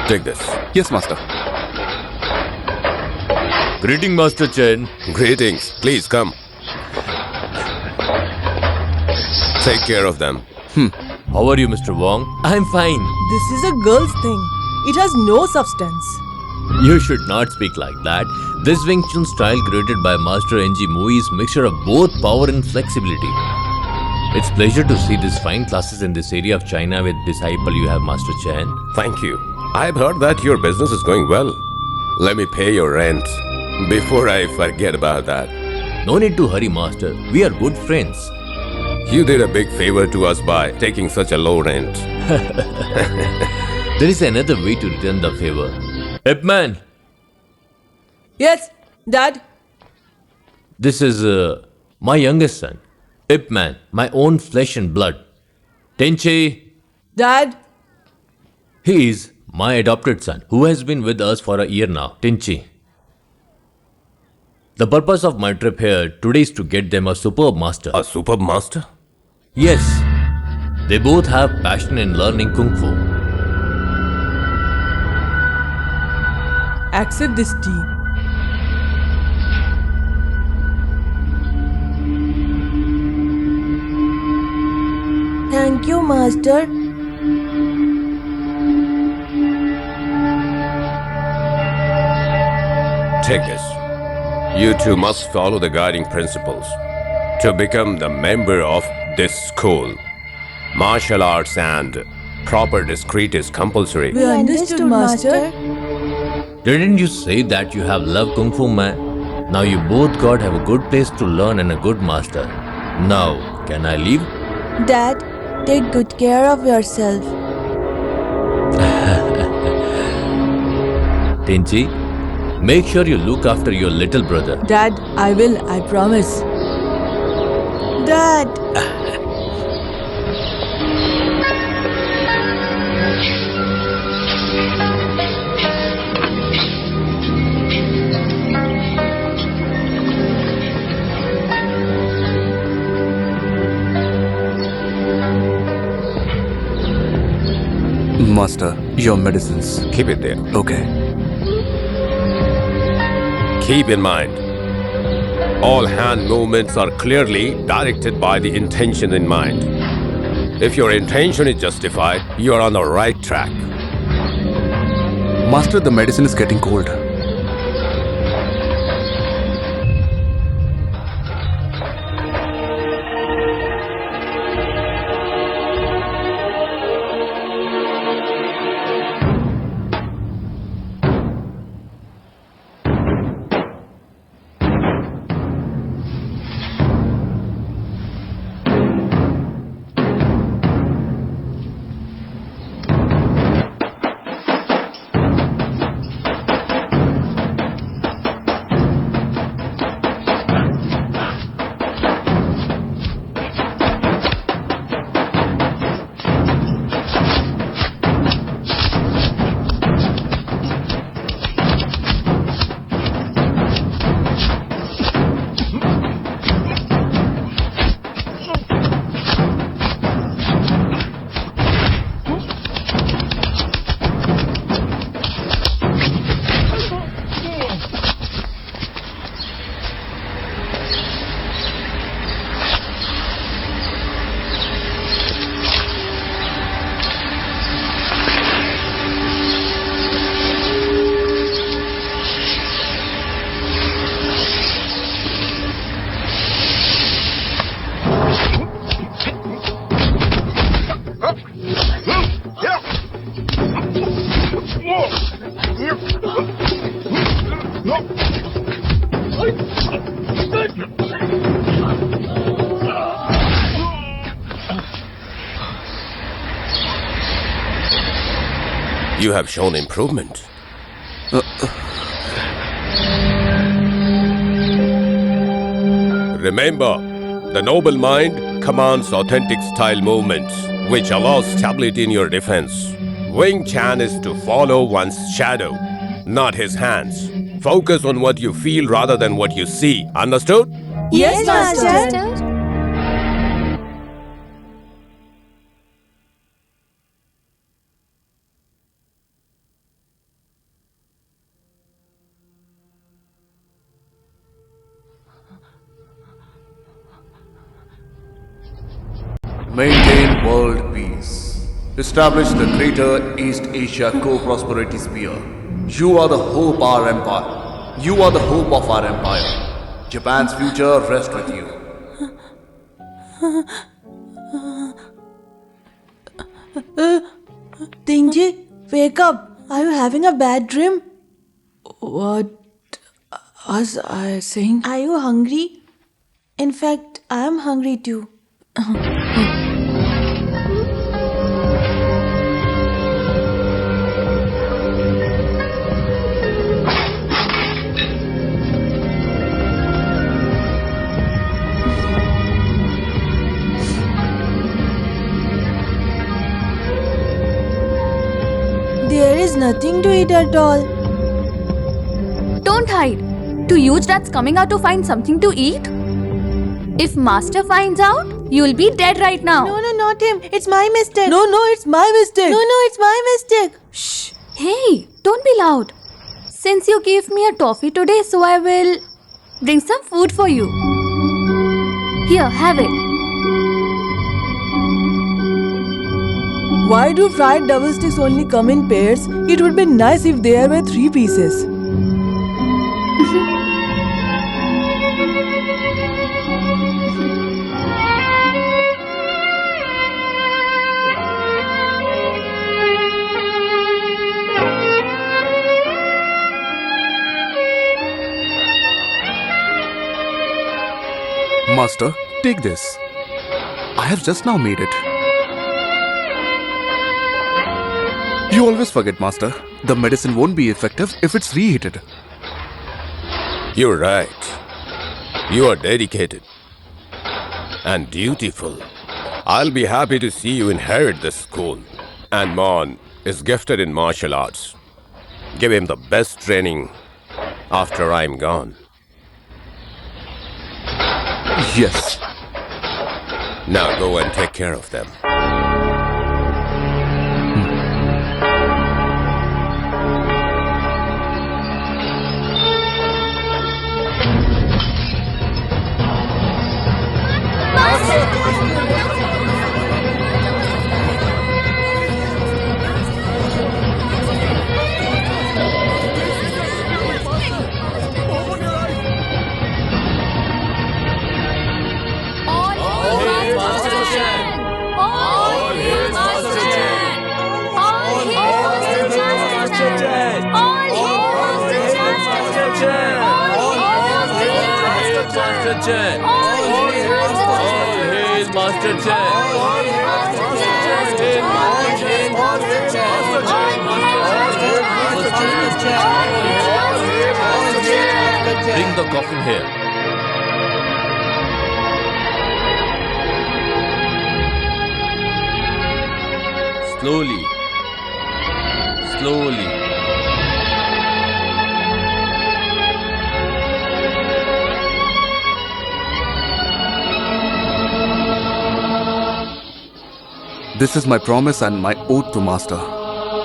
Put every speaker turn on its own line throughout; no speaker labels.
Take this.
Yes, master.
Greeting, Master Chen.
Greetings. Please come. Take care of them.
How are you, Mr. Wong? I'm fine.
This is a girl's thing. It has no substance.
You should not speak like that. This Wing Chun style created by Master NG Mui is mixture of both power and flexibility. It's pleasure to see these fine classes in this area of China with disciple you have, Master Chen.
Thank you. I've heard that your business is going well. Let me pay your rent before I forget about that.
No need to hurry, Master. We are good friends.
You did a big favor to us by taking such a low rent.
There is another way to return the favor. Ip Man,
Yes, Dad.
this is my youngest son. Ip Man, my own flesh and blood. Tenchi,
Dad.
he is my adopted son who has been with us for a year now. Tenchi. The purpose of my trip here today is to get them a superb master.
A superb master?
Yes, they both have passion in learning Kung Fu.
Accept this tea. Thank you, Master.
Take this. You two must follow the guiding principles to become the member of this school. Martial arts and proper discreet is compulsory.
We understood, Master.
Didn't you say that you have loved Kung Fu, man? Now you both got have a good place to learn and a good master. Now, can I leave?
Dad, take good care of yourself.
Tenchi, make sure you look after your little brother.
Dad, I will, I promise.
Dad,
Master, your medicines.
Keep it there.
Okay.
Keep in mind, all hand movements are clearly directed by the intention in mind. If your intention is justified, you are on the right track.
Master, the medicine is getting cold.
You have shown improvement. Remember, the noble mind commands authentic style movements, which allows stability in your defense. Wing Chun is to follow one's shadow, not his hands. Focus on what you feel rather than what you see. Understood?
yes, Master.
Maintain world peace. Establish the Greater East Asia Co-Prosperity Sphere. You are the hope of our empire. You are the hope of our empire. Japan's future rests with you.
Tingji, wake up. Are you having a bad dream?
What was I saying?
Are you hungry? In fact, I am hungry too. There is nothing to eat at all.
Don't hide. Two huge rats coming out to find something to eat? If Master finds out, you'll be dead right now.
No, not him. It's my mistake.
No, it's my mistake.
No, it's my mistake.
Shh. Hey, don't be loud. Since you gave me a toffee today, so I will bring some food for you. Here, have it.
Why do fried double sticks only come in pairs? It would be nice if there were 3 pieces.
Master, take this. I have just now made it. You always forget, Master. The medicine won't be effective if it's reheated.
You're right. You are dedicated and dutiful. I'll be happy to see you inherit this school. And Mon is gifted in martial arts. Give him the best training after I'm gone.
Yes.
Now go and take care of them.
Bring the coffin here. Slowly. Slowly.
This is my promise and my oath to Master.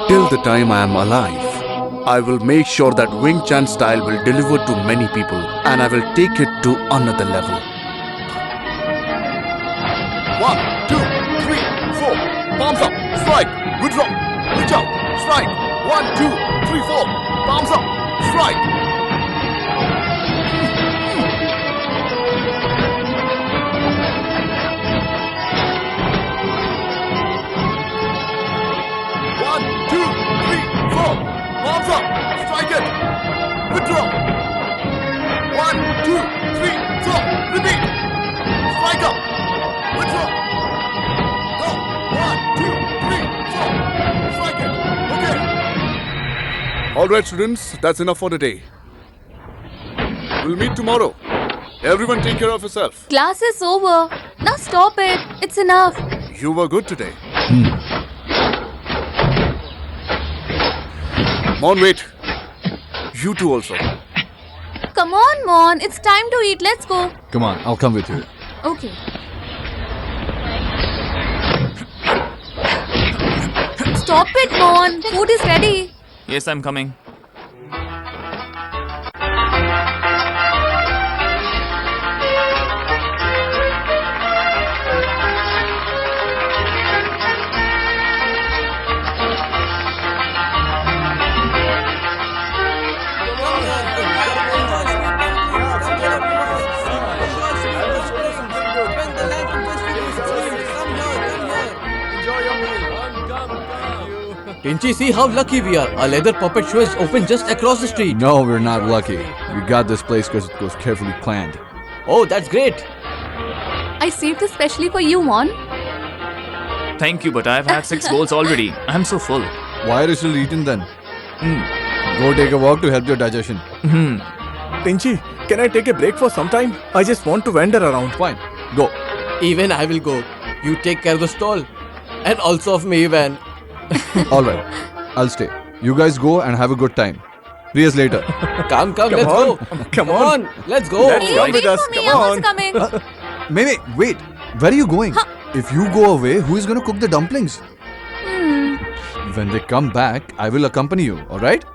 Till the time I am alive, I will make sure that Wing Chun style will deliver to many people and I will take it to another level. 1, 2, 3, 4. Palms up. Strike. Withdraw. Reach out. Strike. 1, 2, 3, 4. Palms up. Strike. Strike it! Withdraw! 1, 2, 3, 4. Repeat! Strike up! Withdraw! Go! 1, 2, 3, 4. Strike it! Okay! Alright, students, that's enough for today. We'll meet tomorrow. Everyone take care of yourself.
Class is over. Now stop it. It's enough.
You were good today. Mon, wait. You two also.
Come on, Mon. It's time to eat. Let's go.
Come on, I'll come with you.
Okay. Stop it, Mon. Food is ready.
Yes, I'm coming.
Tinchi, see how lucky we are. A leather puppet show is open just across the street.
No, we're not lucky. We got this place because it was carefully planned.
Oh, that's great.
I saved this specially for you, Mon.
Thank you, but I've had 6 bowls already. I'm so full.
Why are you still eating then? Go take a walk to help your digestion.
Tinchi, can I take a break for some time? I just want to wander around.
Fine, go.
Even I will go. You take care of the stall. And also of me, Ivan.
Alright, I'll stay. You guys go and have a good time. See us later.
Come, let's
on.
go.
Come on.
Let's go.
Let's come with us.
For me,
Come
I'm also
on.
coming.
Meme, wait. Where are you going? If you go away, who is going to cook the dumplings? When they come back, I will accompany you, alright?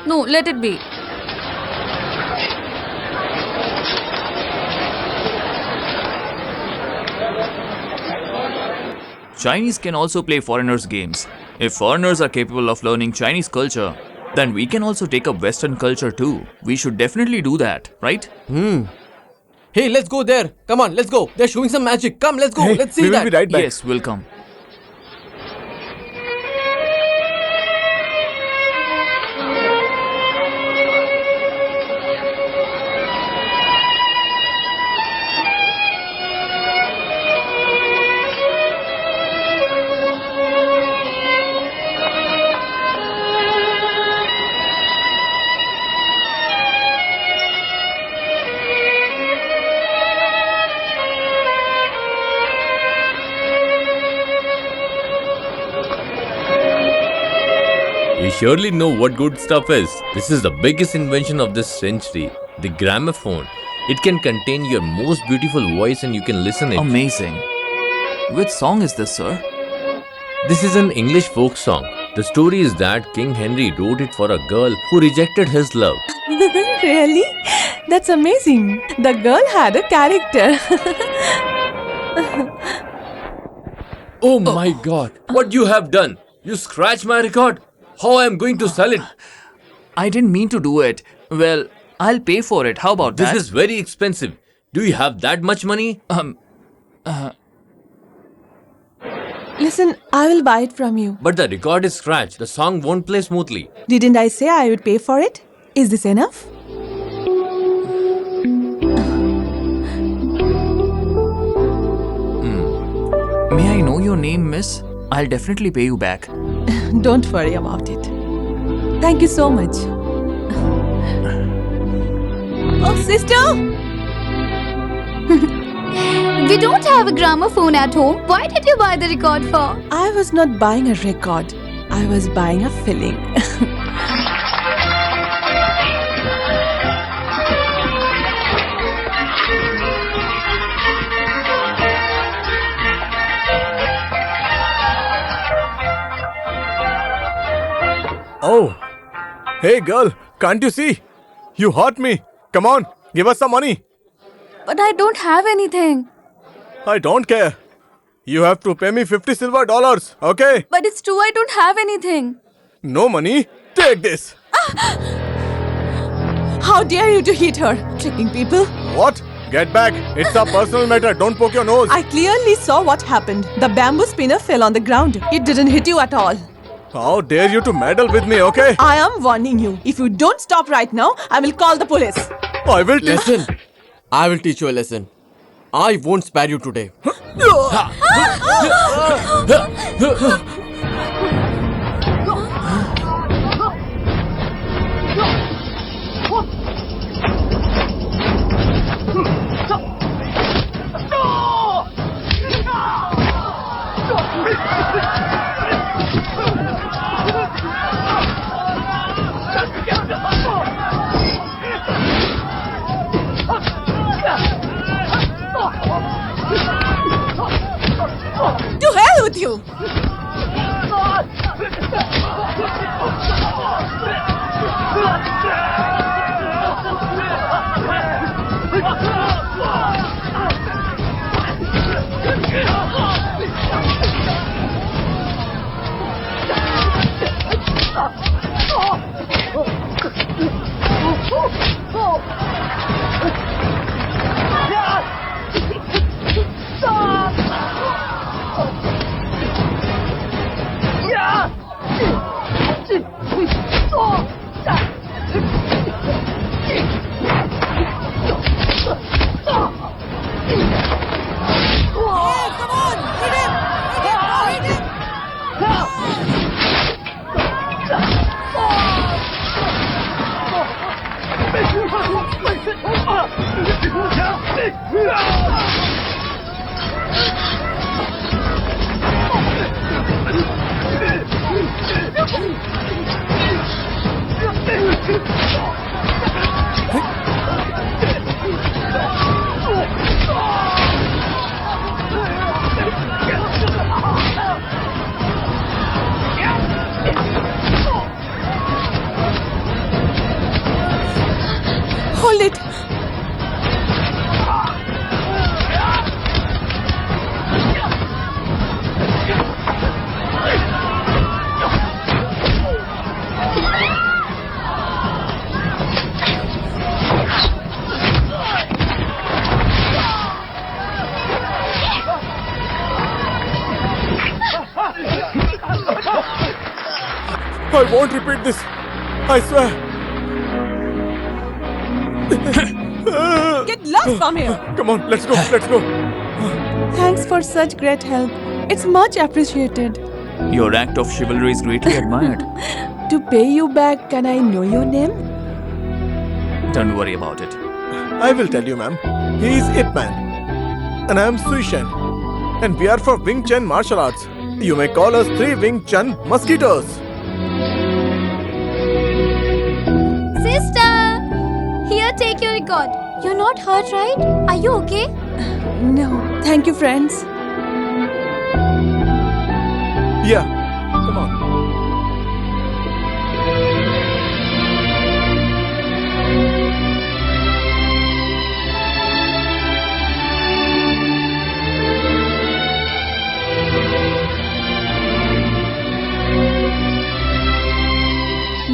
No, let it be.
Chinese can also play foreigners' games. If foreigners are capable of learning Chinese culture, then we can also take up Western culture too. We should definitely do that, right?
Hey, let's go there. Come on, let's go. They're showing some magic. Come, let's go.
Hey,
Let's see
we will
that.
be right back.
Yes, we'll come.
You surely know what good stuff is. This is the biggest invention of this century. The gramophone. It can contain your most beautiful voice and you can listen it.
Amazing. Which song is this, sir?
This is an English folk song. The story is that King Henry wrote it for a girl who rejected his love.
Really? That's amazing. The girl had a character.
Oh my god, what you have done? You scratched my record? How I am going to sell it?
I didn't mean to do it. Well, I'll pay for it. How about
This
that?
is very expensive. Do you have that much money?
Listen, I will buy it from you.
But the record is scratched. The song won't play smoothly.
Didn't I say I would pay for it? Is this enough?
May I know your name, miss? I'll definitely pay you back.
Don't worry about it. Thank you so much. Oh, sister!
We don't have a gramophone at home. Why did you buy the record for?
I was not buying a record. I was buying a filling.
Oh. Hey girl, can't you see? You hurt me. Come on, give us some money.
But I don't have anything.
I don't care. You have to pay me 50 silver dollars, okay?
But it's true, I don't have anything.
No money? Take this.
How dare you to hit her? Tricking people.
What? Get back. It's a personal matter. Don't poke your nose.
I clearly saw what happened. The bamboo spinner fell on the ground. It didn't hit you at all.
How dare you to meddle with me, okay?
I am warning you. If you don't stop right now, I will call the police.
I will
Listen, I will teach you a lesson. I won't spare you today.
To hell with you! Hold it.
I won't repeat this. I swear.
Get lost from here.
Come on, let's go. Let's go.
Thanks for such great help. It's much appreciated.
Your act of chivalry is greatly admired.
To pay you back, can I know your name?
Don't worry about it.
I will tell you, ma'am. He is Ip Man. And I am Sui Shen. And we are for Wing Chun martial arts. You may call us 3 Wing Chun mosquitoes.
Sister! Here, take your record. You're not hurt, right? Are you okay?
No. Thank you, friends.
Yeah. Come on.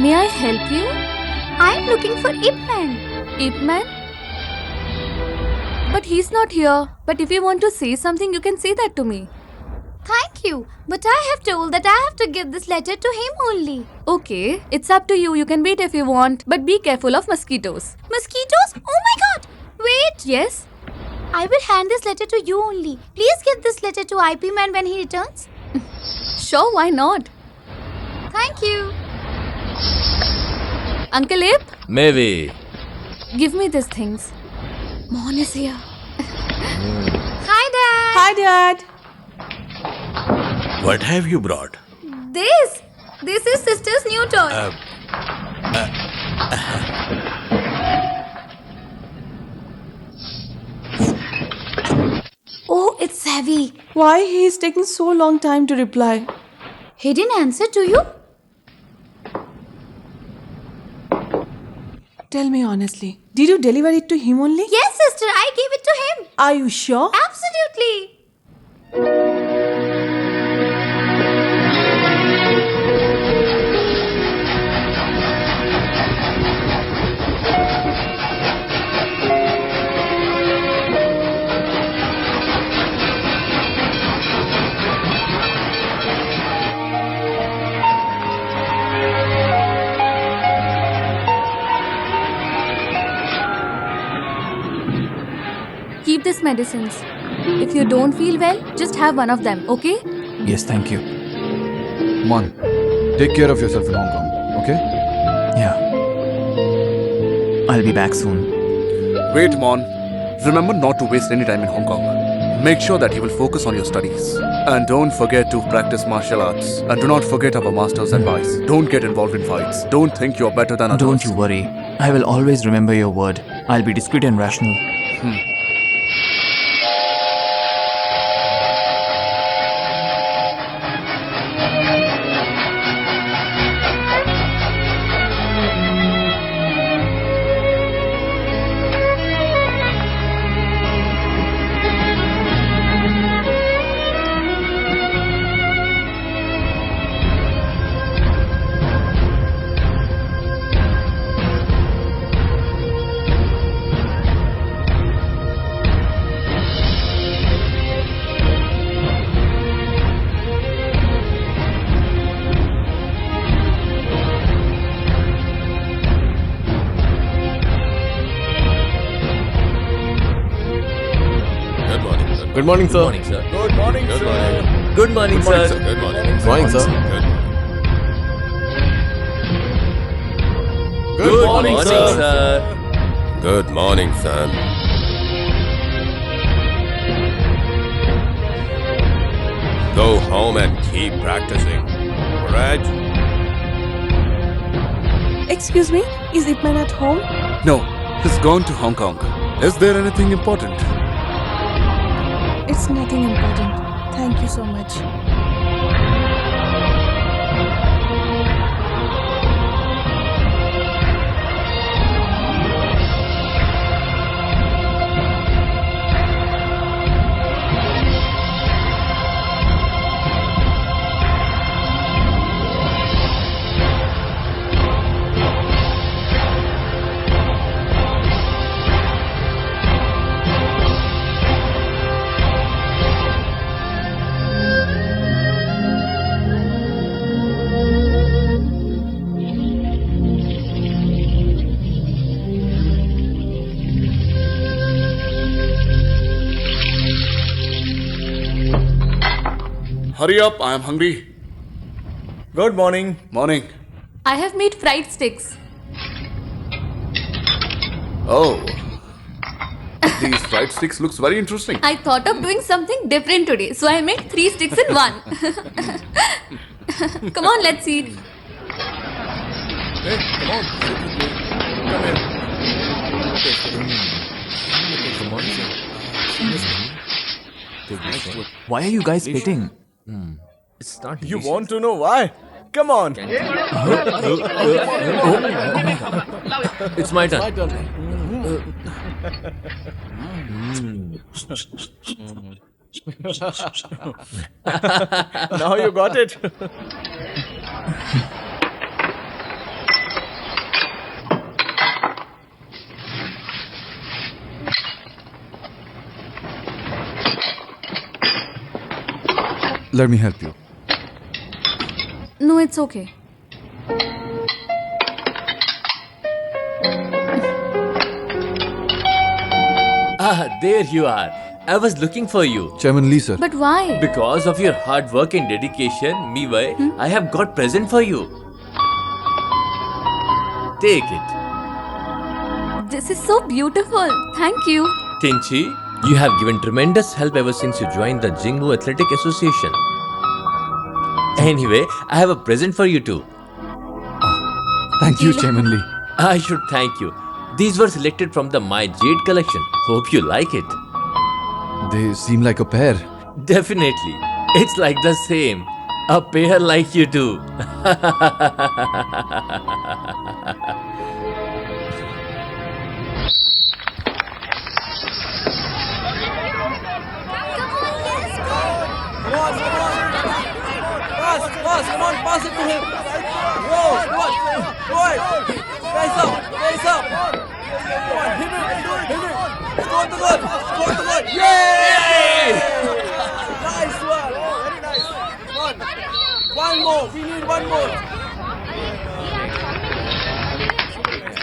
May I help you? I'm looking for Ip Man. Ip Man? But he's not here. But if you want to say something, you can say that to me. Thank you. But I have told that I have to give this letter to him only. Okay, it's up to you. You can wait if you want. But be careful of mosquitoes. Mosquitoes? Oh my god! Wait! Yes? I will hand this letter to you only. Please give this letter to IP Man when he returns. Sure, why not? Thank you. Uncle Ip,
Maybe.
give me these things. Mon is here. Hi, Dad.
Hi, Dad.
What have you brought?
This is sister's new toy. Oh, it's heavy.
Why he is taking so long time to reply?
He didn't answer to you?
Tell me honestly. Did you deliver it to him only?
Yes, sister, I gave it to him.
Are you sure?
Absolutely. Keep these medicines. If you don't feel well, just have one of them, okay?
Yes, thank you.
Mon, take care of yourself in Hong Kong, okay?
Yeah. I'll be back soon.
Wait, Mon. Remember not to waste any time in Hong Kong. Make sure that you will focus on your studies. And don't forget to practice martial arts. And do not forget our master's advice. Don't get involved in fights. Don't think you're better than others.
Don't you worry. I will always remember your word. I'll be discreet and rational.
Good morning, sir.
Good morning, sir.
Good morning, sir.
Good morning,
Good
Good morning,
sir.
morning,
sir.
sir. Good morning.
Good morning, sir.
Good morning.
Good morning, sir.
Good morning, son. home and keep practicing. Reg,
Excuse me, is Ip Man at home?
No, he's gone to Hong Kong. Is there anything important?
It's nothing important. Thank you so much.
Hurry up, I am hungry.
Good morning.
Morning.
I have made fried sticks.
Oh. These fried sticks looks very interesting.
I thought of doing something different today, so I made 3 sticks in one. Come on, let's eat.
Hey, come on. Sit with me. Come here.
Come on, sir. Why are you guys spitting?
It's not
You
delicious.
want to know why? Come on.
It's my turn.
My turn. Now you got it.
Let me help you.
No, it's okay.
Ah, there you are. I was looking for you.
Chairman Lee, sir.
But why?
Because of your hard work and dedication, Miwai, I have got present for you. Take it.
This is so beautiful. Thank you.
Tinchi, you have given tremendous help ever since you joined the Jingwu Athletic Association. Anyway, I have a present for you too.
Thank you, Chairman Lee.
I should thank you. These were selected from the My Jade collection. Hope you like it.
They seem like a pair.
Definitely. It's like the same. A pair like you do.
Pass, come on, pass it to him. Whoa, come on. Boy, rise up. Come on, hit it. Score the goal. Yay! Nice one. Very nice. Come on. One more, we need one more.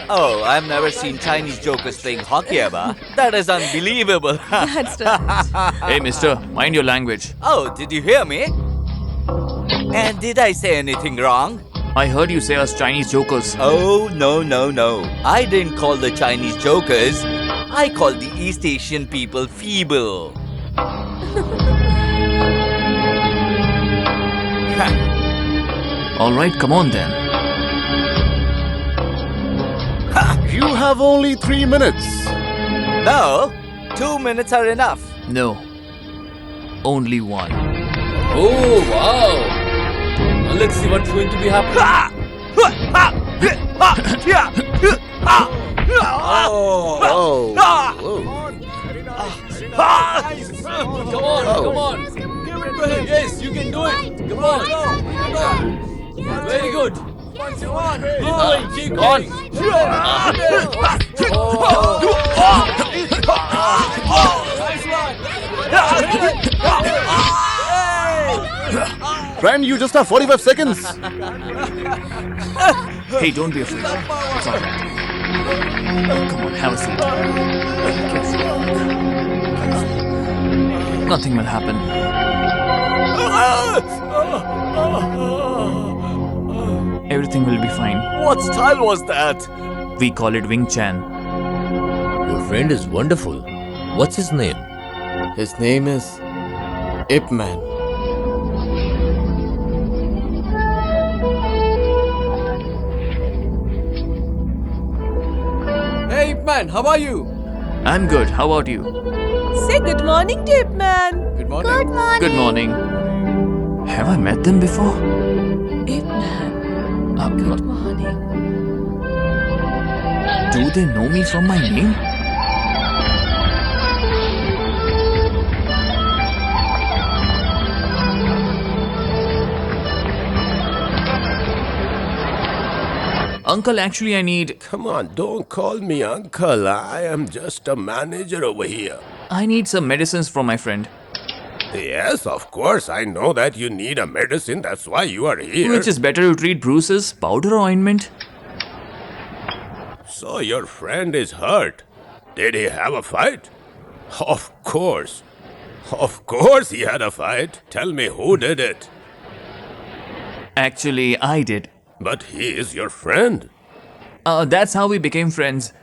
Oh, I've never seen Chinese jokers playing hockey ever. That is unbelievable.
That's right.
Hey, mister, mind your language.
Oh, did you hear me? And did I say anything wrong?
I heard you say us Chinese jokers.
Oh, no. I didn't call the Chinese jokers. I called the East Asian people feeble.
Alright, come on then.
You have only 3 minutes.
No, 2 minutes are enough.
No. Only one.
Oh, wow. Now let's see what's going to be happening.
Oh.
Come on. Yes, you can do it. Come on. Very good. Keep going.
Friend, you just have 45 seconds.
Hey, don't be afraid. It's alright. Come on, have a seat. Nothing will happen. Everything will be fine.
What style was that?
We call it Wing Chun.
Your friend is wonderful. What's his name?
His name is Ip Man. Man, how are you?
I'm good. How about you?
Say good morning to Ip Man.
Good morning.
Good morning. Have I met them before?
Ip Man, good morning.
Do they know me from my name? Uncle, actually, I need.
Come on, don't call me uncle. I am just a manager over here.
I need some medicines from my friend.
Yes, of course. I know that you need a medicine. That's why you are here.
Which is better to treat bruises, powder or ointment?
So your friend is hurt. Did he have a fight? Of course. Of course he had a fight. Tell me who did it.
Actually, I did.
But he is your friend.
That's how we became friends.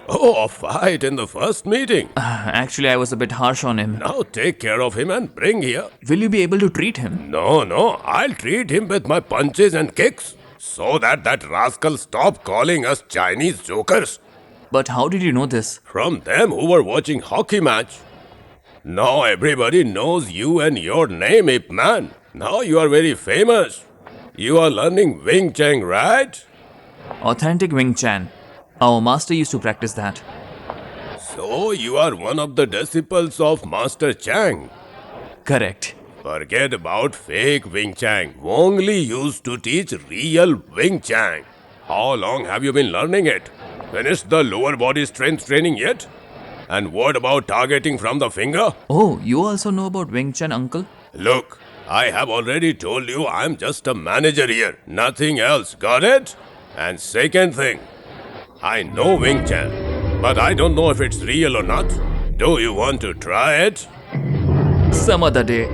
Oh, a fight in the first meeting.
Actually, I was a bit harsh on him.
Now take care of him and bring here.
Will you be able to treat him?
No, I'll treat him with my punches and kicks. So that rascal stop calling us Chinese jokers.
But how did you know this?
From them who were watching hockey match. Now everybody knows you and your name, Ip Man. Now you are very famous. You are learning Wing Chun, right?
Authentic Wing Chun. Our master used to practice that.
So you are one of the disciples of Master Chang.
Correct.
Forget about fake Wing Chun. Wong Li used to teach real Wing Chun. How long have you been learning it? Finished the lower body strength training yet? And what about targeting from the finger?
Oh, you also know about Wing Chun, uncle?
Look, I have already told you I'm just a manager here. Nothing else. Got it? And second thing, I know Wing Chun, but I don't know if it's real or not. Do you want to try it?
Some other day.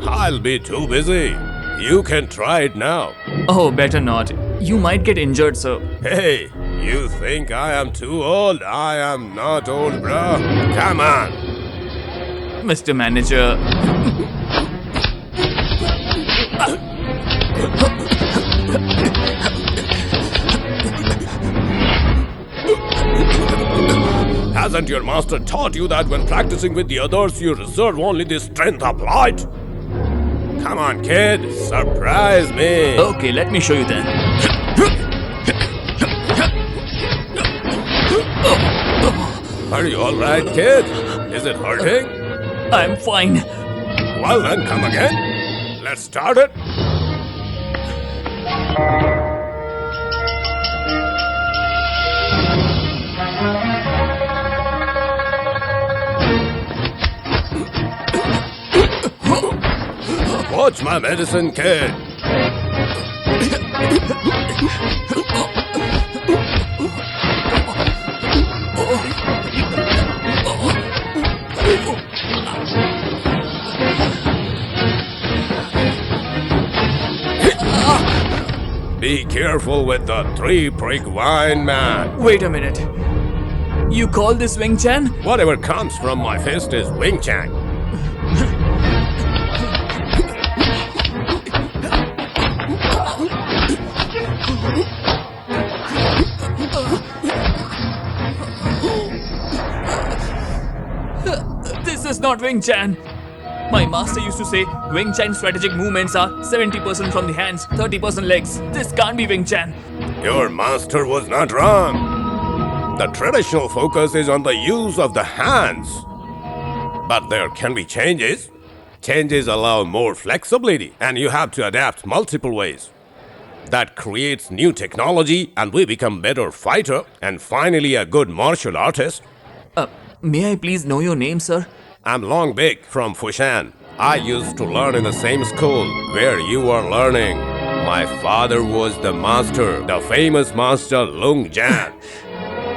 I'll be too busy. You can try it now.
Oh, better not. You might get injured, sir.
Hey, you think I am too old? I am not old, bruh. Come on.
Mr. Manager.
Hasn't your master taught you that when practicing with the others, you reserve only the strength applied? Come on, kid. Surprise me.
Okay, let me show you then.
Are you alright, kid? Is it hurting?
I'm fine.
Well then, come again. Let's start it. Watch my medicine, kid. Be careful with the three-prick wine, man.
Wait a minute. You call this Wing Chun?
Whatever comes from my fist is Wing Chun.
This is not Wing Chun. My master used to say Wing Chun strategic movements are 70% from the hands, 30% legs. This can't be Wing Chun.
Your master was not wrong. The traditional focus is on the use of the hands. But there can be changes. Changes allow more flexibility, and you have to adapt multiple ways. That creates new technology, and we become better fighter, and finally a good martial artist.
May I please know your name, sir?
I'm Long Big from Fushan. I used to learn in the same school where you are learning. My father was the master, the famous master Lung Jan.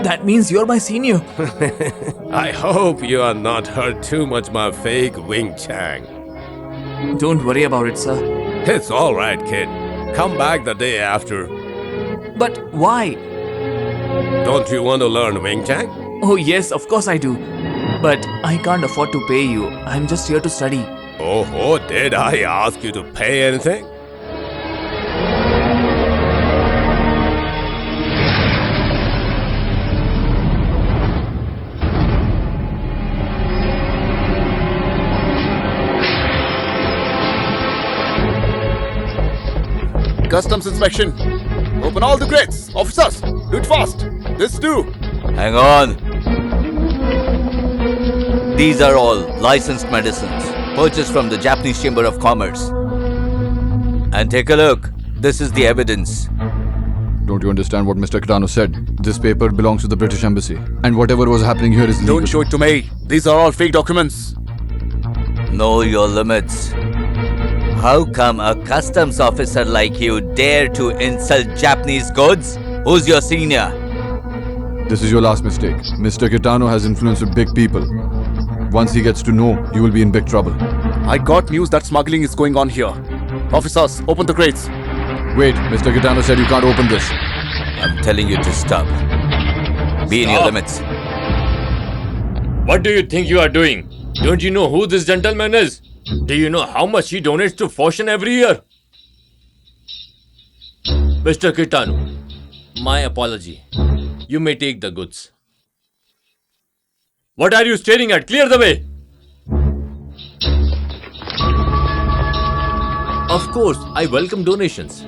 That means you're my senior.
I hope you are not hurt too much my fake Wing Chun.
Don't worry about it, sir.
It's alright, kid. Come back the day after.
But why?
Don't you want to learn Wing Chun?
Oh, yes, of course I do. But I can't afford to pay you. I'm just here to study.
Oh, did I ask you to pay anything?
customs inspection. Open all the crates. Officers, do it fast. This too.
Hang on. These are all licensed medicines purchased from the Japanese Chamber of Commerce. And take a look. This is the evidence.
Don't you understand what Mr. Kitano said? This paper belongs to the British Embassy. And whatever was happening here is legal.
Don't show it to me. These are all fake documents.
Know your limits. How come a customs officer like you dare to insult Japanese goods? Who's your senior?
This is your last mistake. Mr. Kitano has influence with big people. Once he gets to know, you will be in big trouble.
I got news that smuggling is going on here. Officers, open the crates.
Wait, Mr. Kitano said you can't open this.
I'm telling you to stop. Be in your limits.
What do you think you are doing? Don't you know who this gentleman is? Do you know how much he donates to Foshan every year? Mr. Kitano, my apology. You may take the goods. What are you staring at? Clear the way! Of course, I welcome donations.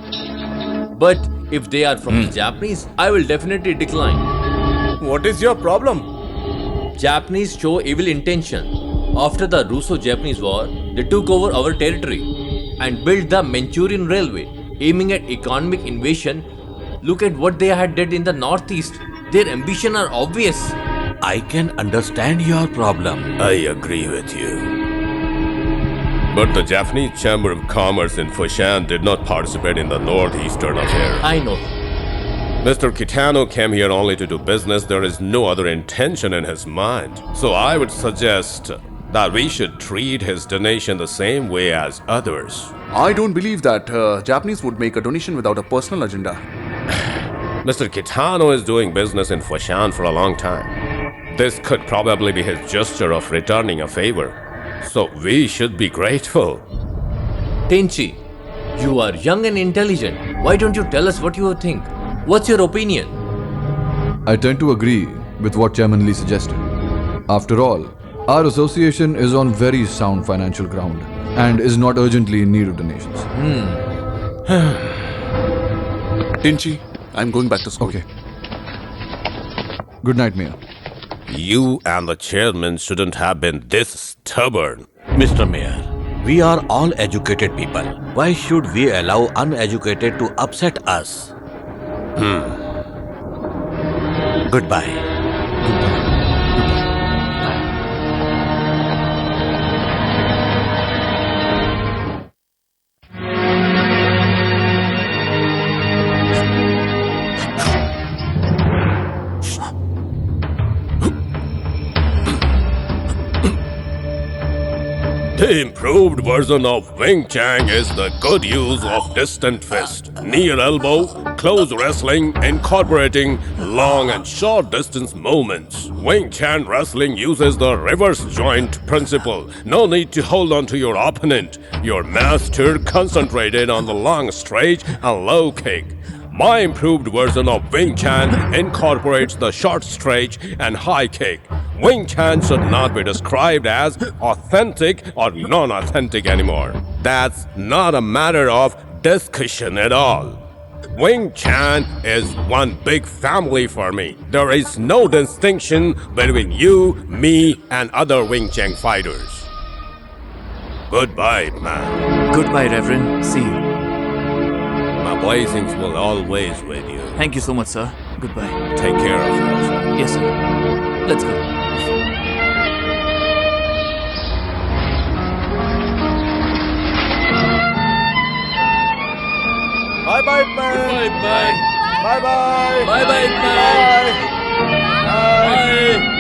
But if they are from the Japanese, I will definitely decline.
What is your problem?
Japanese show evil intention. After the Russo-Japanese War, they took over our territory and built the Manchurian Railway, aiming at economic invasion. Look at what they had did in the northeast. Their ambition are obvious.
I can understand your problem.
I agree with you. But the Japanese Chamber of Commerce in Foshan did not participate in the northeastern affair.
I know.
Mr. Kitano came here only to do business. There is no other intention in his mind. So I would suggest that we should treat his donation the same way as others.
I don't believe that Japanese would make a donation without a personal agenda.
Mr. Kitano is doing business in Foshan for a long time. This could probably be his gesture of returning a favor. So we should be grateful.
Tenchi, you are young and intelligent. Why don't you tell us what you think? What's your opinion?
I tend to agree with what Chairman Lee suggested. After all, our association is on very sound financial ground and is not urgently in need of donations.
Tinchi, I'm going back to school.
Okay. Good night, Mayor.
You and the chairman shouldn't have been this stubborn.
Mr. Mayor, we are all educated people. Why should we allow uneducated to upset us? Goodbye.
The improved version of Wing Chun is the good use of distant fist, near elbow, close wrestling, incorporating long and short distance movements. Wing Chun wrestling uses the reverse joint principle. No need to hold on to your opponent. Your master concentrated on the long stretch and low kick. My improved version of Wing Chun incorporates the short stretch and high kick. Wing Chun should not be described as authentic or non-authentic anymore. That's not a matter of discussion at all. Wing Chun is one big family for me. There is no distinction between you, me, and other Wing Chun fighters. Goodbye, man.
Goodbye, Reverend. See you.
My blessings will always with you.
Thank you so much, sir. Goodbye.
Take care of yourself.
Yes, sir. Let's go.
Bye bye, man.
Bye bye.
Bye bye.
Bye bye, man. Bye.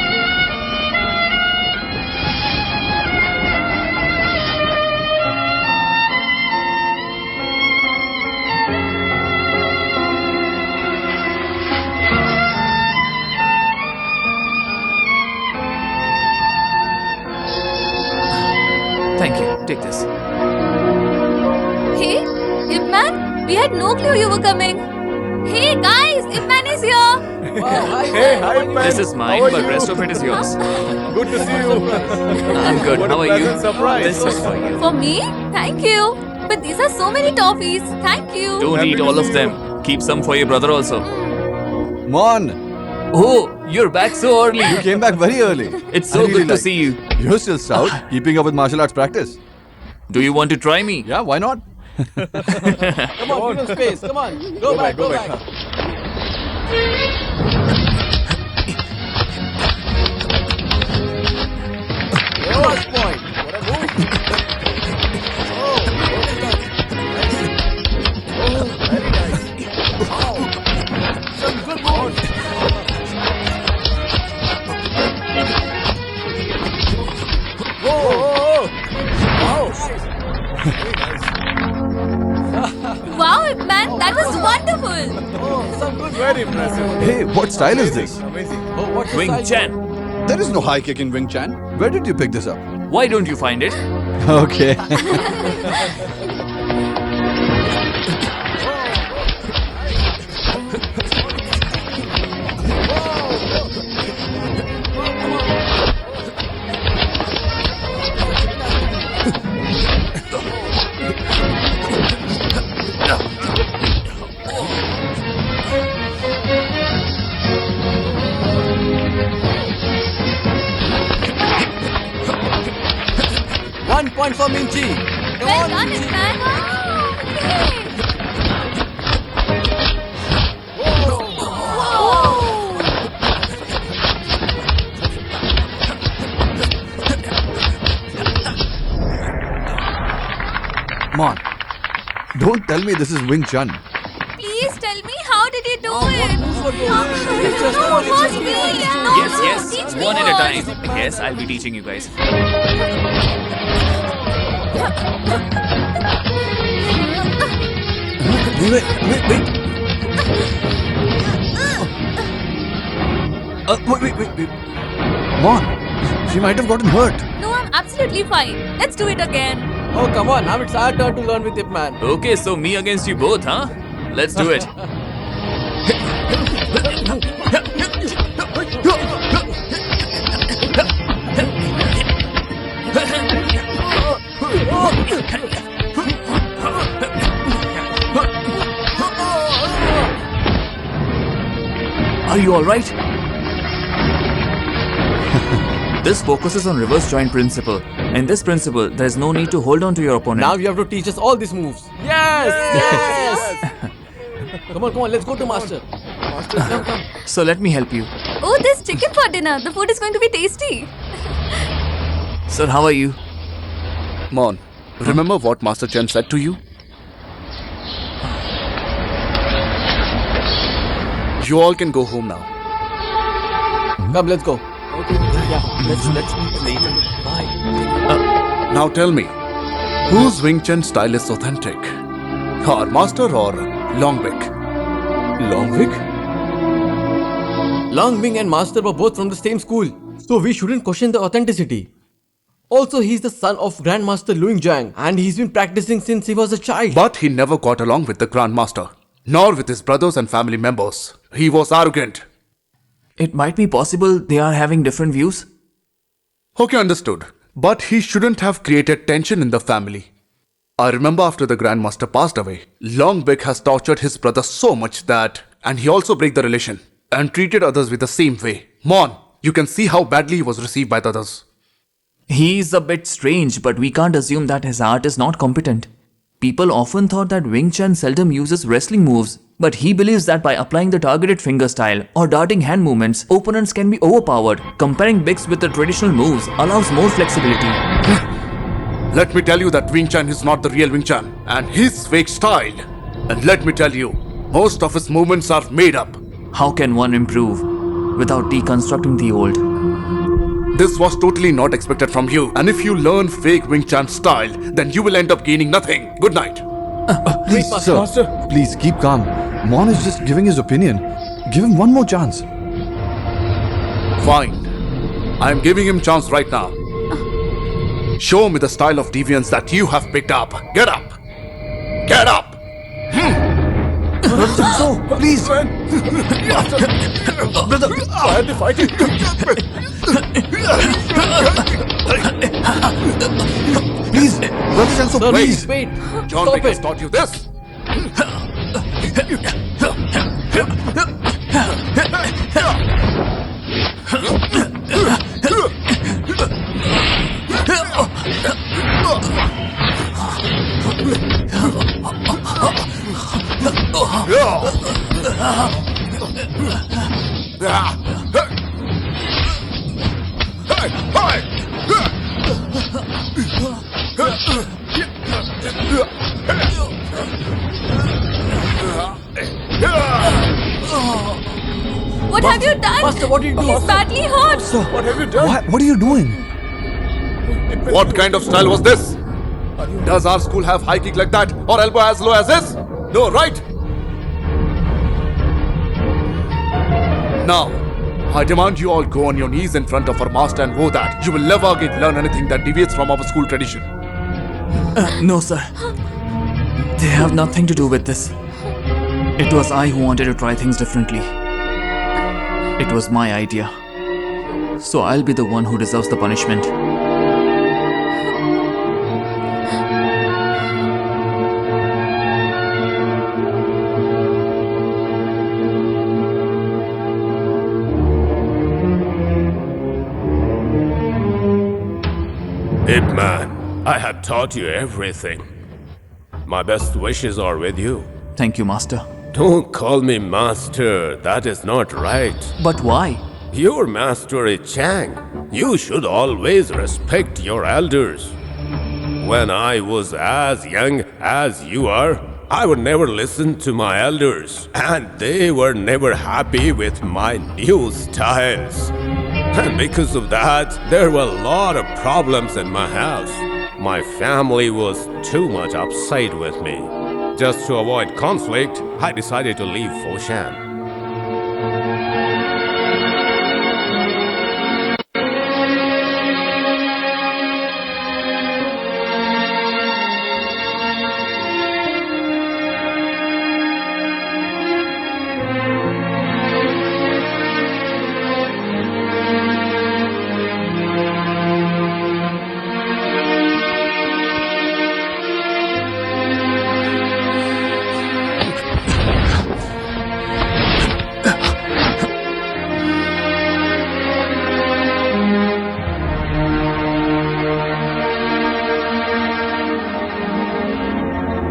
Thank you. Take this.
Hey, Ip Man, we had no clue you were coming. Hey guys, Ip Man is here.
Hey, hi, man.
This is mine,
How are
but
you?
rest of it is yours.
Good to see you.
I'm good.
What
How
a
are you?
pleasant surprise.
This is for you.
For me? Thank you. But these are so many toffees. Thank you.
Don't eat all of them. Keep some for your brother also.
Mon,
Oh, you're back so early.
you came back very early.
It's so
I really
good to
like
see you.
You're still stout, keeping up with martial arts practice.
Do you want to try me?
Yeah, why not?
Come on, give him space. Come on. Go back. Last point. What a move. Oh, very nice. Wow. Some good moves. Whoa. Wow.
Wow, man, that was wonderful.
Oh, some good.
Very impressive.
Hey, what style is this?
Amazing.
Oh, what's the
Wing
size?
Chun.
There is no high kick in Wing Chun. Where did you pick this up?
Why don't you find it?
Okay.
One point for Minchi. Come
Well
on,
done,
Minchi.
man. Oh, yay.
Mon, don't tell me this is Wing Chun.
Please tell me, how did you do it?
Just
No,
one,
not
just
me.
one.
No,
Yes,
teach me
one at a
first.
time. Yes, I'll be teaching you guys.
Wait. Wait. Mon, she might have gotten hurt.
No, I'm absolutely fine. Let's do it again.
Oh, come on. Now it's our turn to learn with Ip Man.
Okay, so me against you both, huh? Let's do it. Are you alright? This focuses on reverse joint principle. In this principle, there is no need to hold on to your opponent.
Now you have to teach us all these moves. Yes! Come on. Let's go to Master. Master, come.
So let me help you.
Oh, there's chicken for dinner. The food is going to be tasty.
Sir, how are you?
Mon, remember what Master Chen said to you? You all can go home now.
Come, let's go. Okay. Yeah, let's meet later. Bye.
Now tell me, whose Wing Chun style is authentic? Your master or Longwick?
Longwick?
Longwing and Master were both from the same school, so we shouldn't question the authenticity. Also, he's the son of Grandmaster Luing Jiang, and he's been practicing since he was a child.
But he never got along with the Grandmaster, nor with his brothers and family members. He was arrogant.
It might be possible they are having different views.
Okay, understood. But he shouldn't have created tension in the family. I remember after the Grandmaster passed away, Longwick has tortured his brother so much that, and he also break the relation and treated others with the same way. Mon, you can see how badly he was received by the others.
He's a bit strange, but we can't assume that his art is not competent. People often thought that Wing Chun seldom uses wrestling moves, but he believes that by applying the targeted finger style or darting hand movements, opponents can be overpowered. Comparing Bigs with the traditional moves allows more flexibility.
Let me tell you that Wing Chun is not the real Wing Chun, and his fake style. And let me tell you, most of his movements are made up.
How can one improve without deconstructing the old?
This was totally not expected from you, and if you learn fake Wing Chun style, then you will end up gaining nothing. Good night.
Please, sir. Please keep calm. Mon is just giving his opinion. Give him one more chance.
Fine. I am giving him chance right now. Show me the style of deviance that you have picked up. Get up! Get up!
So, please.
Why are they fighting?
Please, brother.
position, so
Sir,
please.
wait.
John
Stop
Vickers
it.
taught you this.
What have you done?
Master, what did you do?
He's badly hurt.
What have you done? What are you doing?
What kind of style was this? Does our school have high kick like that or elbow as low as this? No, right? Now, I demand you all go on your knees in front of our master and vow that you will never again learn anything that deviates from our school tradition.
No, sir. They have nothing to do with this. It was I who wanted to try things differently. It was my idea. So I'll be the one who deserves the punishment.
Ip Man, I have taught you everything. My best wishes are with you.
Thank you, Master.
Don't call me master, that is not right.
But why?
Your master is Chang. You should always respect your elders. When I was as young as you are, I would never listen to my elders, and they were never happy with my new styles. And because of that, there were a lot of problems in my house. My family was too much upset with me. Just to avoid conflict, I decided to leave Foshan.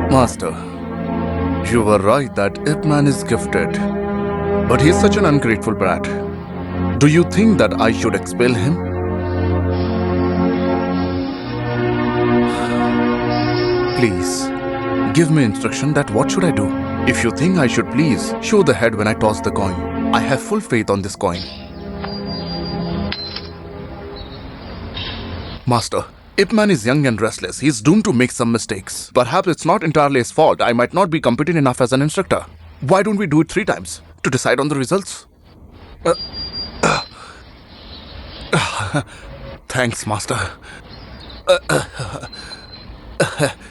Master, you were right that Ip Man is gifted. But he's such an ungrateful brat. Do you think that I should expel him? Please, give me instruction that what should I do? If you think I should, please show the head when I toss the coin. I have full faith on this coin. Master, Ip Man is young and restless. He's doomed to make some mistakes. Perhaps it's not entirely his fault. I might not be competent enough as an instructor. Why don't we do it 3 times to decide on the results? Thanks, Master.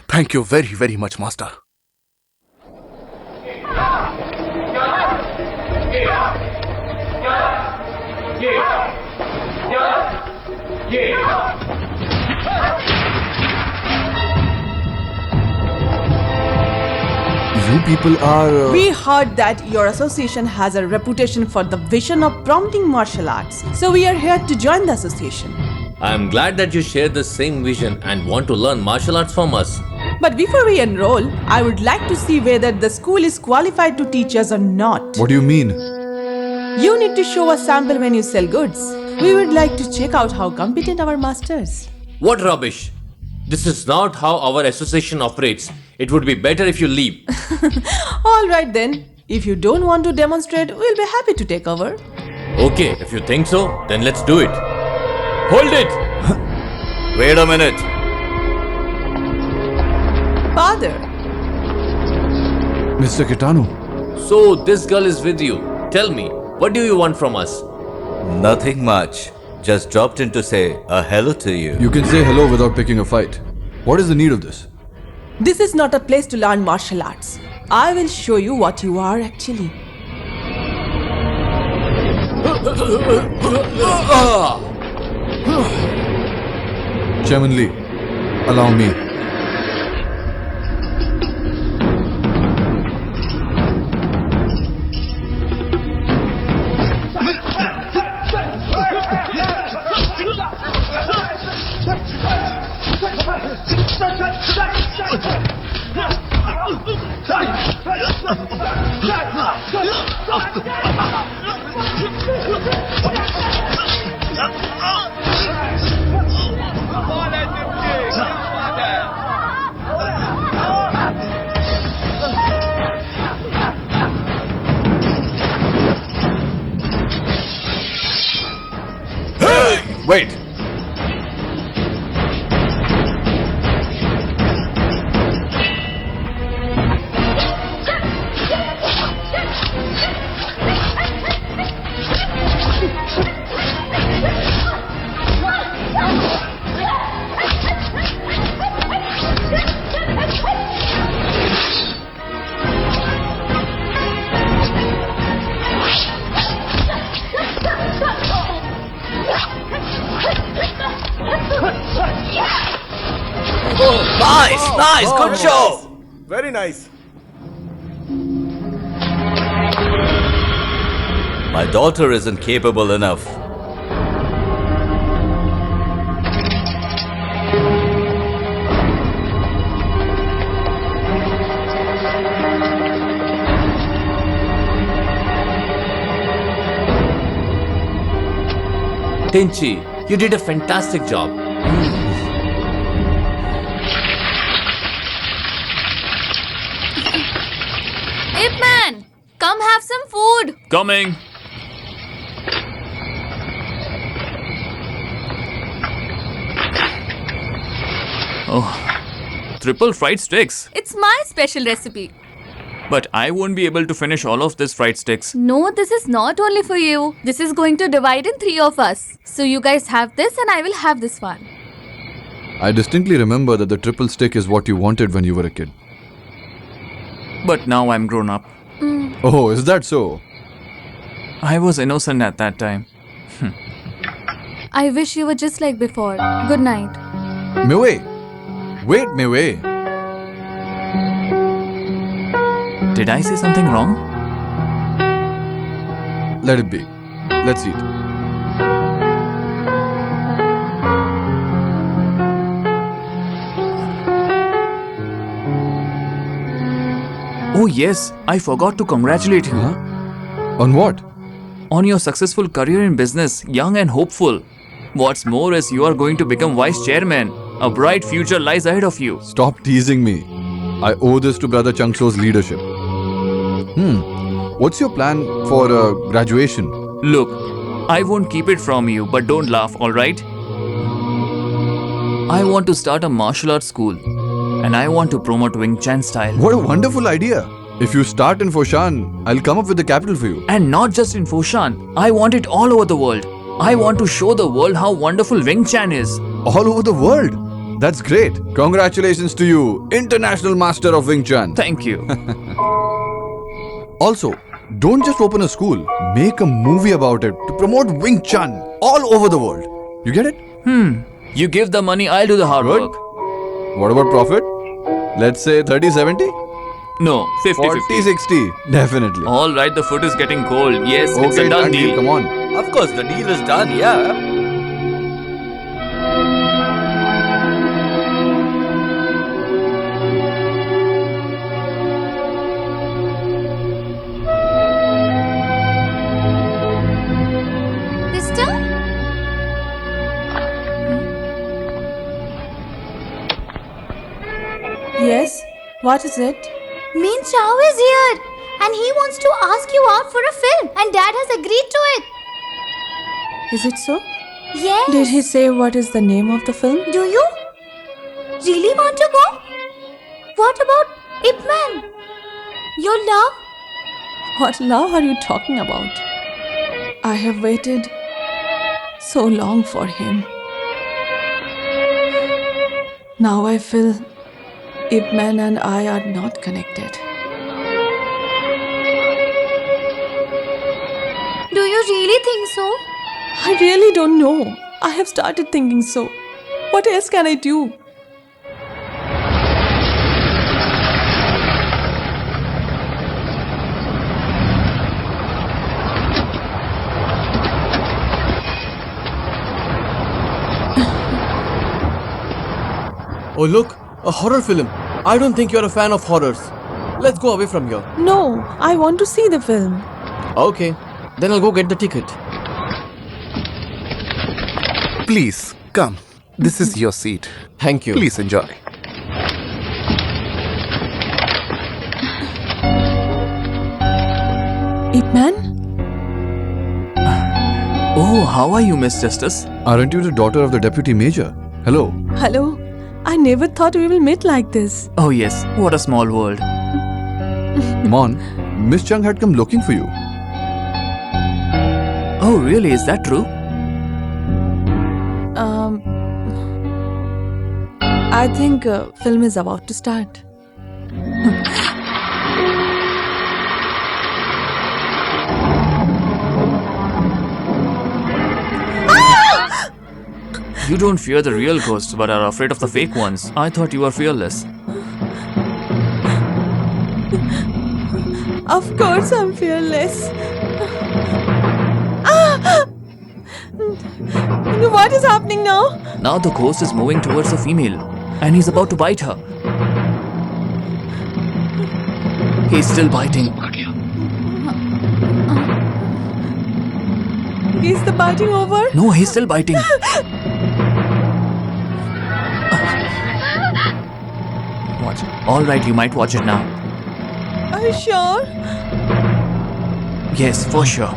Thank you very, very much, Master.
You people are.
We heard that your association has a reputation for the vision of promoting martial arts. So we are here to join the association.
I am glad that you share the same vision and want to learn martial arts from us.
But before we enroll, I would like to see whether the school is qualified to teach us or not.
What do you mean?
You need to show a sample when you sell goods. We would like to check out how competent our masters.
What rubbish! This is not how our association operates. It would be better if you leave.
All right then. If you don't want to demonstrate, we'll be happy to take over.
Okay, if you think so, then let's do it. Hold it!
Wait a minute.
Father.
Mr. Kitano.
So, this girl is with you. Tell me, what do you want from us?
Nothing much. Just dropped in to say a hello to you.
You can say hello without picking a fight. What is the need of this?
This is not a place to learn martial arts. I will show you what you are actually.
Chairman Lee, allow me. Wait!
Nice, good show.
Very nice.
My daughter isn't capable enough.
Tinchi, you did a fantastic job.
Ip Man, come have some food.
Coming. Oh, triple fried sticks.
It's my special recipe.
But I won't be able to finish all of this fried sticks.
No, this is not only for you. This is going to divide in 3 of us. So you guys have this and I will have this one.
I distinctly remember that the triple stick is what you wanted when you were a kid.
But now I'm grown up.
Oh, is that so?
I was innocent at that time.
I wish you were just like before. Good night.
Miwei! Wait, Miwei!
Did I say something wrong?
Let it be. Let's eat.
Oh yes, I forgot to congratulate you.
Huh? On what?
On your successful career in business, young and hopeful. What's more is you are going to become vice chairman. A bright future lies ahead of you.
Stop teasing me. I owe this to Brother Changsho's leadership. What's your plan for graduation?
Look, I won't keep it from you, but don't laugh, alright? I want to start a martial arts school. And I want to promote Wing Chun style.
What a wonderful idea! If you start in Foshan, I'll come up with the capital for you.
And not just in Foshan. I want it all over the world. I want to show the world how wonderful Wing Chun is.
All over the world? That's great. Congratulations to you, International Master of Wing Chun.
Thank you.
Also, don't just open a school. Make a movie about it to promote Wing Chun all over the world. You get it?
You give the money, I'll do the hard
Good.
work.
What about profit? Let's say 30-70?
No, 50-50.
40-60. Definitely.
Alright, the foot is getting cold. Yes, it's a
Okay,
done deal.
Come on.
Of course, the deal is done, yeah.
Sister?
Yes? What is it?
Min Chao is here and he wants to ask you out for a film and Dad has agreed to it.
Is it so?
Yes.
Did he say what is the name of the film?
Do you really want to go? What about Ip Man? Your love?
What love are you talking about? I have waited so long for him. Now I feel Ip Man and I are not connected.
Do you really think so?
I really don't know. I have started thinking so. What else can I do?
Oh look,
A horror film? I don't think you're a fan of horrors. Let's go away from here.
No, I want to see the film.
Okay, then I'll go get the ticket.
Please, come. This is your seat.
Thank you.
Please enjoy.
Ip Man?
Oh, how are you, Miss Justice?
Aren't you the daughter of the deputy major? Hello.
Hello. I never thought we will meet like this.
Oh, yes, what a small world.
Mon, Miss Chung had come looking for you.
Oh, really? Is that true?
I think film is about to start.
You don't fear the real ghosts but are afraid of the fake ones. I thought you were fearless.
Of course I'm fearless. What is happening now?
Now the ghost is moving towards the female and he's about to bite her. He's still biting.
Is the biting over?
No, he's still biting. Watch it. All right, you might watch it now.
Are you sure?
Yes, for sure.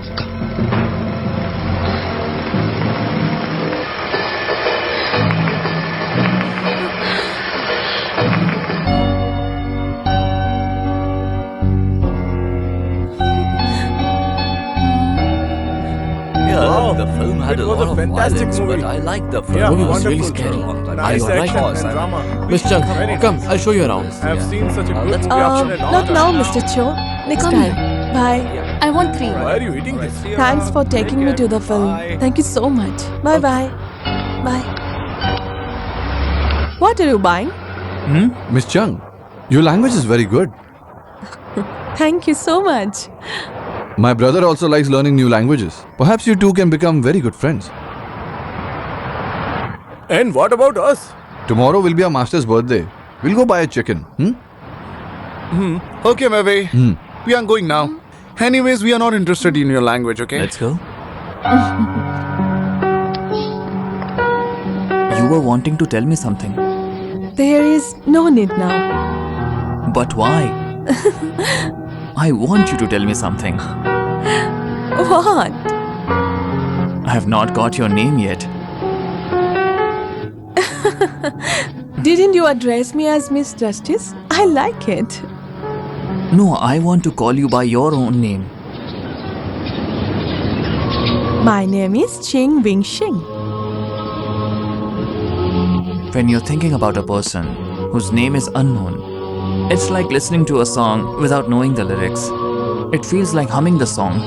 Yeah, the film had
It
a
was
lot
a
of
fantastic
violence,
movie.
but I liked the film.
Yeah,
Movie was
wonderful.
really scary.
Nice
Are you
action
alright?
and drama.
Miss Chung,
Very
come,
nice.
I'll show you around.
I've seen such a good movie
let's
after a long
Not
time.
now, Mr. Cho. Next
Come
time. Bye.
I want 3.
Why are you eating this?
Thanks for taking me to the film. Thank you so much. Bye bye. Bye. What are you buying?
Miss Chung, your language is very good.
Thank you so much.
My brother also likes learning new languages. Perhaps you two can become very good friends.
And what about us?
Tomorrow will be our master's birthday. We'll go buy a chicken.
Okay, Mave. We are going now. Anyways, we are not interested in your language, okay?
Let's go. You were wanting to tell me something.
There is no need now.
But why? I want you to tell me something.
What?
I have not got your name yet.
Didn't you address me as Miss Justice? I like it.
No, I want to call you by your own name.
My name is Ching Wing Shing.
When you're thinking about a person whose name is unknown, it's like listening to a song without knowing the lyrics. It feels like humming the song.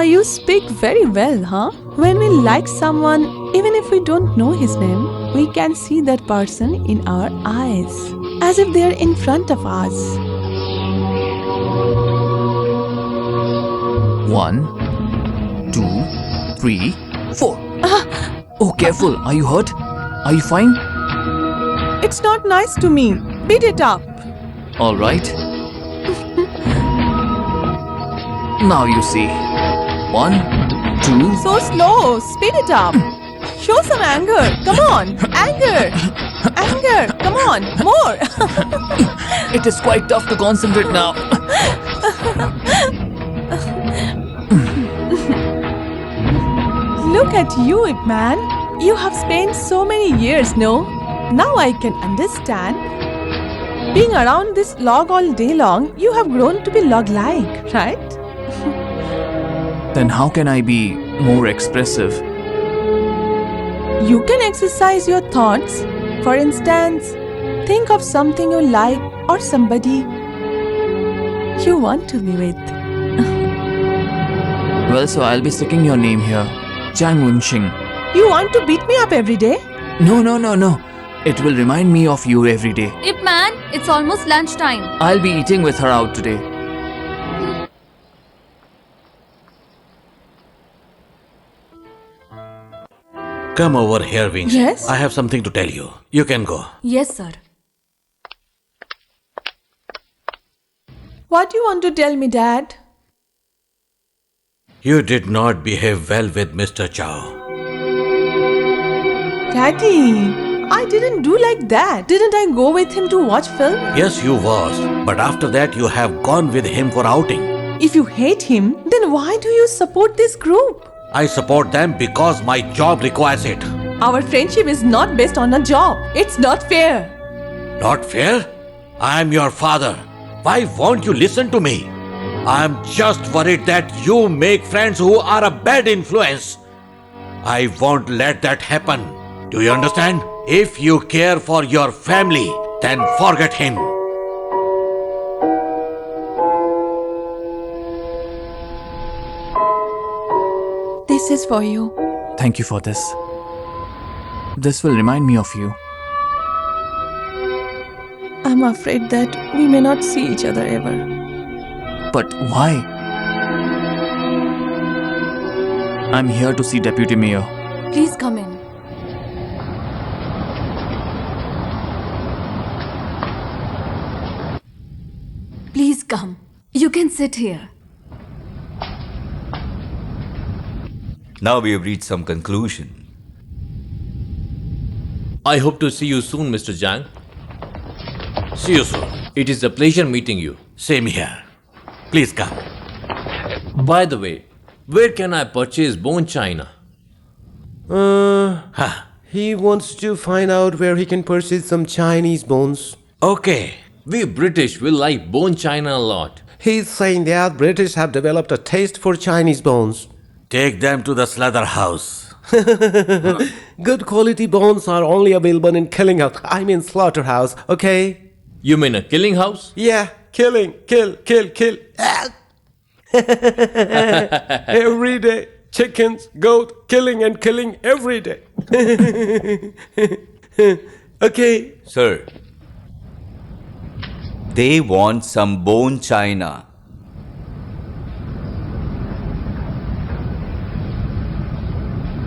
You speak very well, huh? When we like someone, even if we don't know his name, we can see that person in our eyes, as if they are in front of us.
1, 2, 3, 4. Oh, careful. Are you hurt? Are you fine?
It's not nice to me. Beat it up.
All right. Now you see. 1, 2.
So slow. Speed it up. Show some anger. Come on. Anger. Anger. Come on. More.
It is quite tough to concentrate now.
Look at you, Ip Man. You have spent so many years, no? Now I can understand. Being around this log all day long, you have grown to be log-like, right?
Then how can I be more expressive?
You can exercise your thoughts. For instance, think of something you like or somebody you want to be with.
Well, so I'll be sticking your name here. Chang Wing-shing.
You want to beat me up every day?
No. It will remind me of you every day.
Ip Man, it's almost lunchtime.
I'll be eating with her out today.
Come over here, Wings.
Yes?
I have something to tell you. You can go.
Yes, sir.
What do you want to tell me, Dad?
You did not behave well with Mr. Chow.
Daddy, I didn't do like that. Didn't I go with him to watch film?
Yes, you was. But after that, you have gone with him for outing.
If you hate him, then why do you support this group?
I support them because my job requires it.
Our friendship is not based on a job. It's not fair.
Not fair? I am your father. Why won't you listen to me? I am just worried that you make friends who are a bad influence. I won't let that happen. Do you understand? If you care for your family, then forget him.
This is for you.
Thank you for this. This will remind me of you.
I'm afraid that we may not see each other ever.
But why? I'm here to see Deputy Mayor.
Please come in. Please come. You can sit here.
Now we have reached some conclusion.
I hope to see you soon, Mr. Zhang.
See you soon.
It is a pleasure meeting you.
Same here. Please come.
By the way, where can I purchase bone china?
He wants to find out where he can purchase some Chinese bones.
Okay.
We British will like bone china a lot.
He's saying that British have developed a taste for Chinese bones.
Take them to the slaughterhouse.
Good quality bones are only available in killing house. I mean slaughterhouse, okay?
You mean a killing house?
Yeah, killing, kill. Every day, chickens, goat, killing and killing every day. Okay.
Sir, they want some bone china.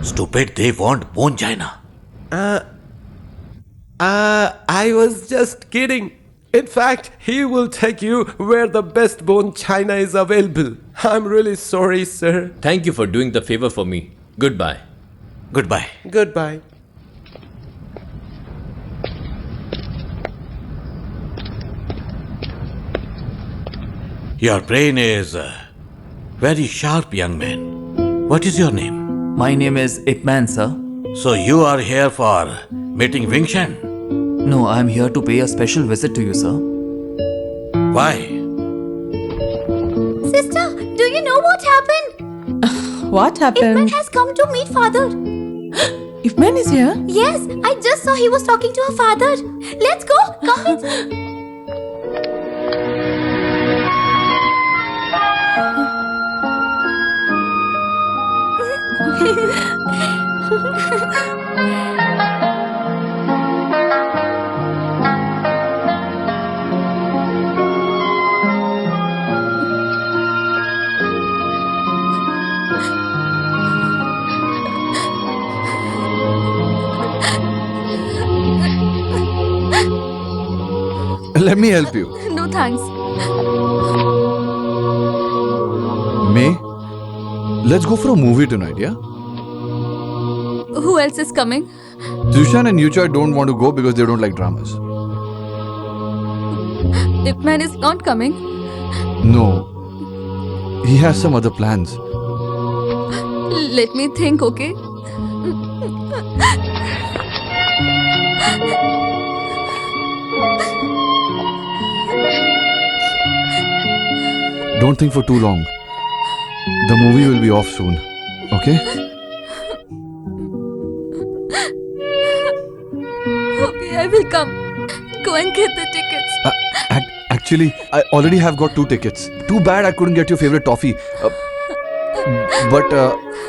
Stupid, they want bone china.
I was just kidding. In fact, he will take you where the best bone china is available. I'm really sorry, sir.
Thank you for doing the favor for me. Goodbye.
Goodbye.
Goodbye.
Your brain is very sharp, young man. What is your name?
My name is Ip Man, sir.
So you are here for meeting Wing Shen?
No, I'm here to pay a special visit to you, sir.
Why?
Sister, do you know what happened?
What
Ip Man
happened?
has come to meet father.
If man is here?
Yes, I just saw he was talking to her father. Let's go. Come with me.
Let me help you.
No thanks.
May, let's go for a movie tonight, yeah?
Who else is coming?
Zushan and Yucha don't want to go because they don't like dramas.
Ip Man is not coming.
No. He has some other plans.
Let me think, okay?
Don't think for too long. The movie will be off soon. Okay?
Okay, I will come. Go and get the tickets.
Actually, I already have got 2 tickets. Too bad I couldn't get your favorite toffee. But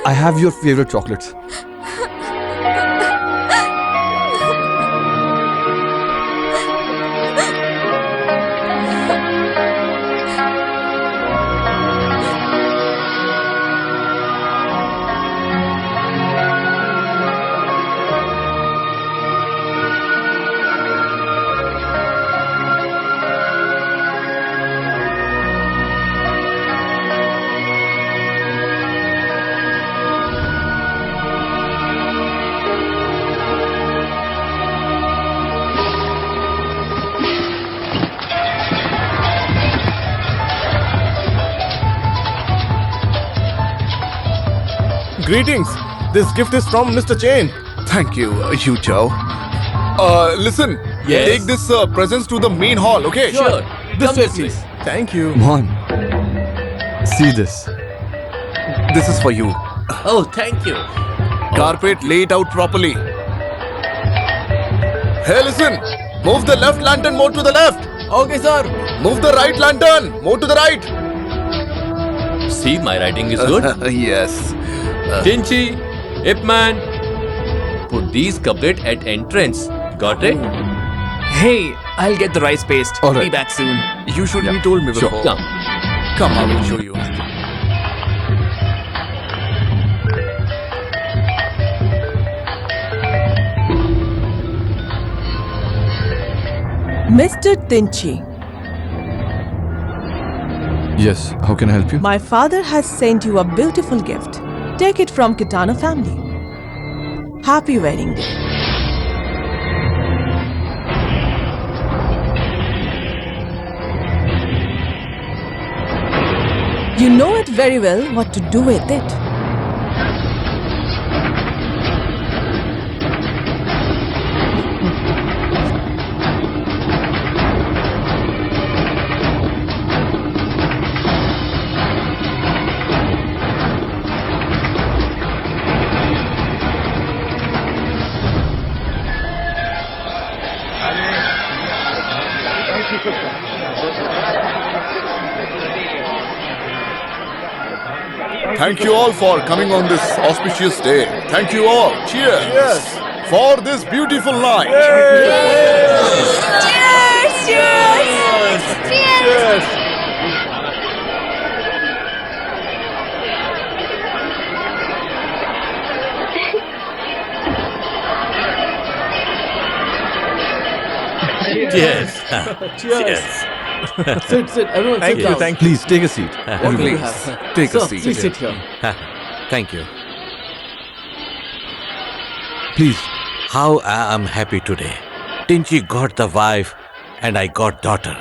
I have your favorite chocolates.
Greetings. This gift is from Mr. Chen.
Thank you, Yu Chao. Listen.
Yes.
Take this presents to the main hall, okay?
Sure.
This way, please. Thank you.
Mon, see this.
This is for you.
Oh, thank you.
Carpet, lay it out properly. Hey, listen. Move the left lantern more to the left.
Okay, sir.
Move the right lantern more to the right.
See, my writing is good.
Yes.
Tinchi, Ip Man, put these couplet at entrance. Got it?
Hey, I'll get the rice paste.
All right.
Be back soon.
You should have told me
Sure.
before.
Come.
Come, I will show you.
Mr. Tinchi,
Yes, how can I help you?
my father has sent you a beautiful gift. Take it from Kitano family. Happy wedding day. You know it very well what to do with it.
Thank you all for coming on this auspicious day. Thank you all. Cheers.
Cheers.
For this beautiful night.
Cheers.
Cheers.
Cheers. Sit, sit. Everyone
Thank
sit
you.
down.
Thank you.
Please take a seat.
What will you have?
Take a
Sir,
seat.
please sit here.
Thank you.
Please.
How I am happy today. Tinchi got the wife and I got daughter.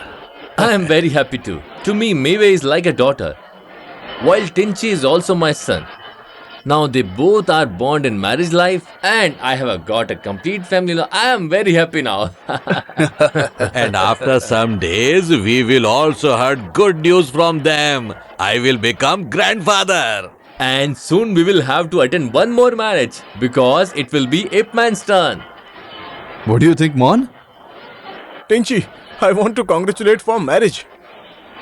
I am very happy too. To me, Mewe is like a daughter, while Tinchi is also my son. Now they both are born in marriage life, and I have got a complete family now. I am very happy now.
And after some days, we will also heard good news from them. I will become grandfather.
And soon we will have to attend one more marriage because it will be Ip Man's turn.
What do you think, Mon?
Tinchi, I want to congratulate for marriage.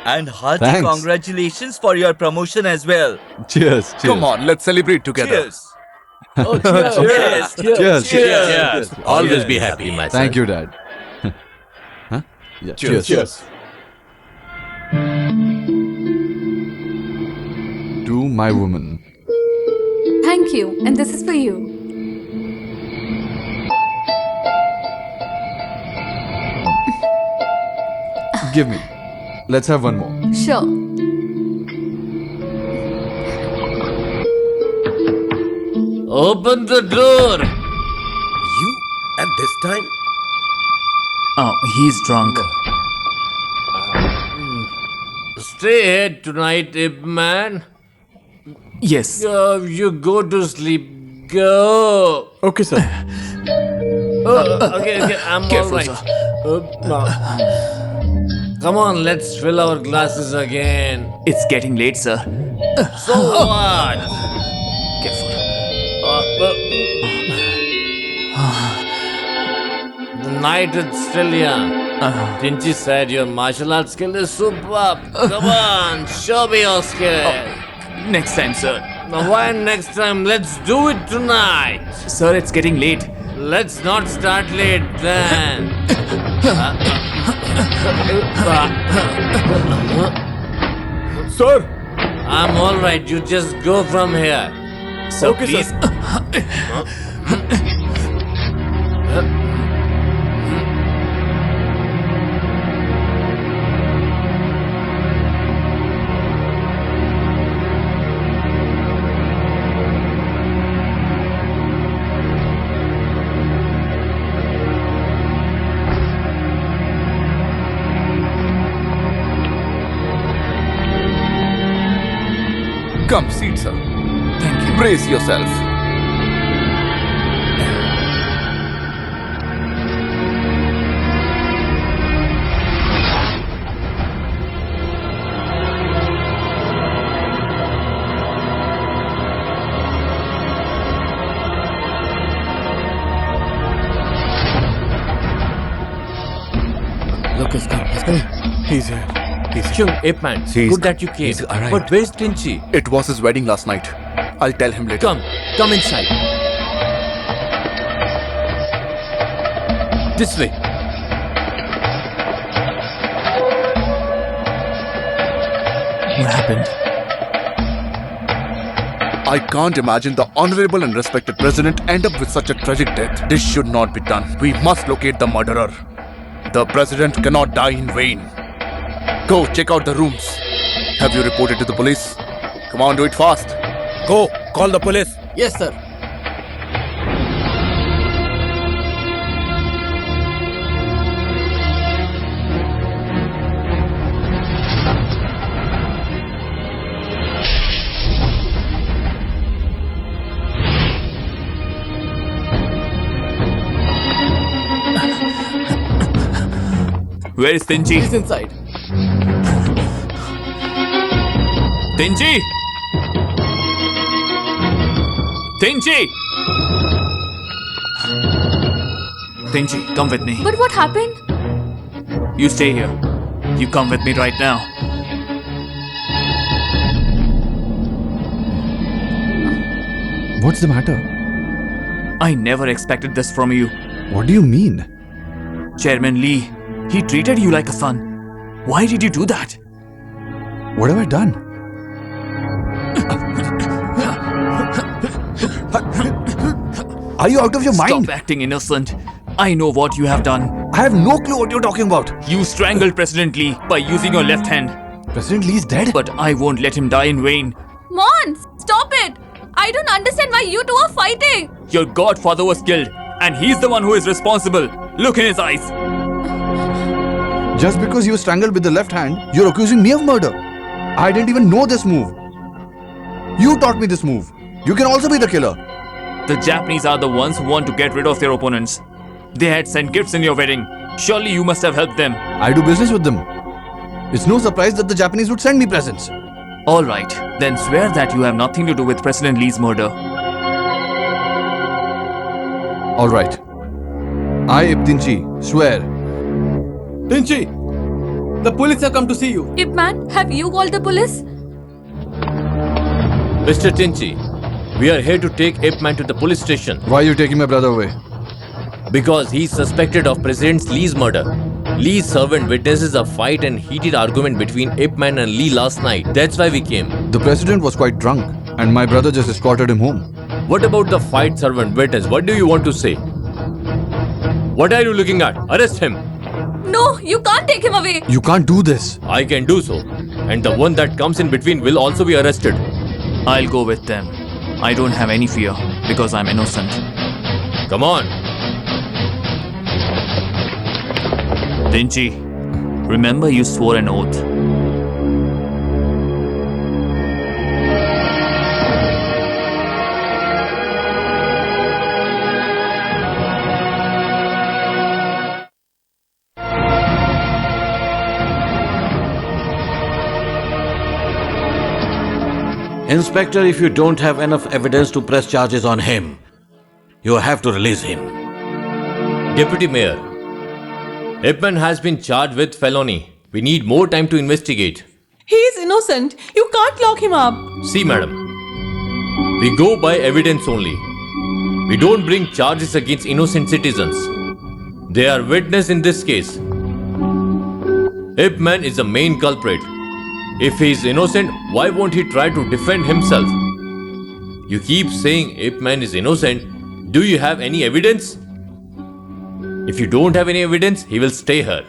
And hearty
Thanks.
congratulations for your promotion as well.
Cheers. Cheers.
Come on, let's celebrate together.
Cheers.
Oh, cheers.
Cheers.
Cheers. Always be happy.
My son.
Thank you, Dad. Huh? Yeah.
Cheers. Cheers.
To my woman.
Thank you. And this is for you.
Give me. Let's have one more.
Sure.
Open the door.
You at this time?
Oh, he's drunk.
Stay here tonight, Ip Man.
Yes.
You go to sleep. Go.
Okay, sir.
Okay, I'm all
Careful,
right. Come on, let's fill our glasses again.
It's getting late, sir.
So what?
Careful.
The night is still young. Tinchi said your martial arts skill is superb. Come on, show me your skill.
Next time, sir.
Now, why next time? Let's do it tonight.
Sir, it's getting late.
Let's not start late then.
Sir.
I'm alright, you just go from here.
Sir,
Okay,
please.
sir.
Come, seat, sir.
Thank you.
Brace yourself.
Look, he's coming.
He's here.
Chung, Ip Man, good that you came.
he's arrived.
But where's Tinchy?
It was his wedding last night. I'll tell him later.
Come inside. This way.
What happened?
I can't imagine the honorable and respected president end up with such a tragic death. This should not be done. We must locate the murderer. The president cannot die in vain. Go check out the rooms. Have you reported to the police? Come on, do it fast.
Go, call the police.
Yes, sir.
Where is Tinchy?
He's inside.
Tinchy! Tinchy! Tinchy, come with me.
But what happened?
You stay here. You come with me right now.
What's the matter?
I never expected this from you.
What do you mean?
Chairman Lee, he treated you like a son. Why did you do that?
What have I done? Are you out of your mind?
Stop acting innocent. I know what you have done.
I have no clue what you're talking about.
You strangled President Lee by using your left hand.
President Lee's dead?
But I won't let him die in vain.
Mons, stop it! I don't understand why you two are fighting.
Your godfather was killed, and he's the one who is responsible. Look in his eyes.
Just because you strangled with the left hand, you're accusing me of murder. I didn't even know this move. You taught me this move. You can also be the killer.
The Japanese are the ones who want to get rid of their opponents. They had sent gifts in your wedding. Surely you must have helped them.
I do business with them. It's no surprise that the Japanese would send me presents.
Alright, then swear that you have nothing to do with President Lee's murder.
Alright. I, Ip Tinchy, swear.
Tinchy, the police have come to see you.
Ip Man, have you called the police?
Mr. Tinchy, we are here to take Ip Man to the police station
Why are you taking my brother away?
because he is suspected of President Lee's murder. Lee's servant witnesses a fight and heated argument between Ip Man and Lee last night. That's why we came.
The president was quite drunk, and my brother just escorted him home.
What about the fight servant witness? What do you want to say? What are you looking at? Arrest him.
No, you can't take him away.
You can't do this.
I can do so. And the one that comes in between will also be arrested.
I'll go with them. I don't have any fear because I'm innocent.
Come on.
Tinchy, remember you swore an oath.
Inspector, if you don't have enough evidence to press charges on him, you have to release him.
Deputy Mayor, Ip Man has been charged with felony. We need more time to investigate.
He is innocent. You can't lock him up.
See, madam, we go by evidence only. We don't bring charges against innocent citizens. They are witness in this case. Ip Man is the main culprit. If he is innocent, why won't he try to defend himself? You keep saying Ip Man is innocent. Do you have any evidence? If you don't have any evidence, he will stay here.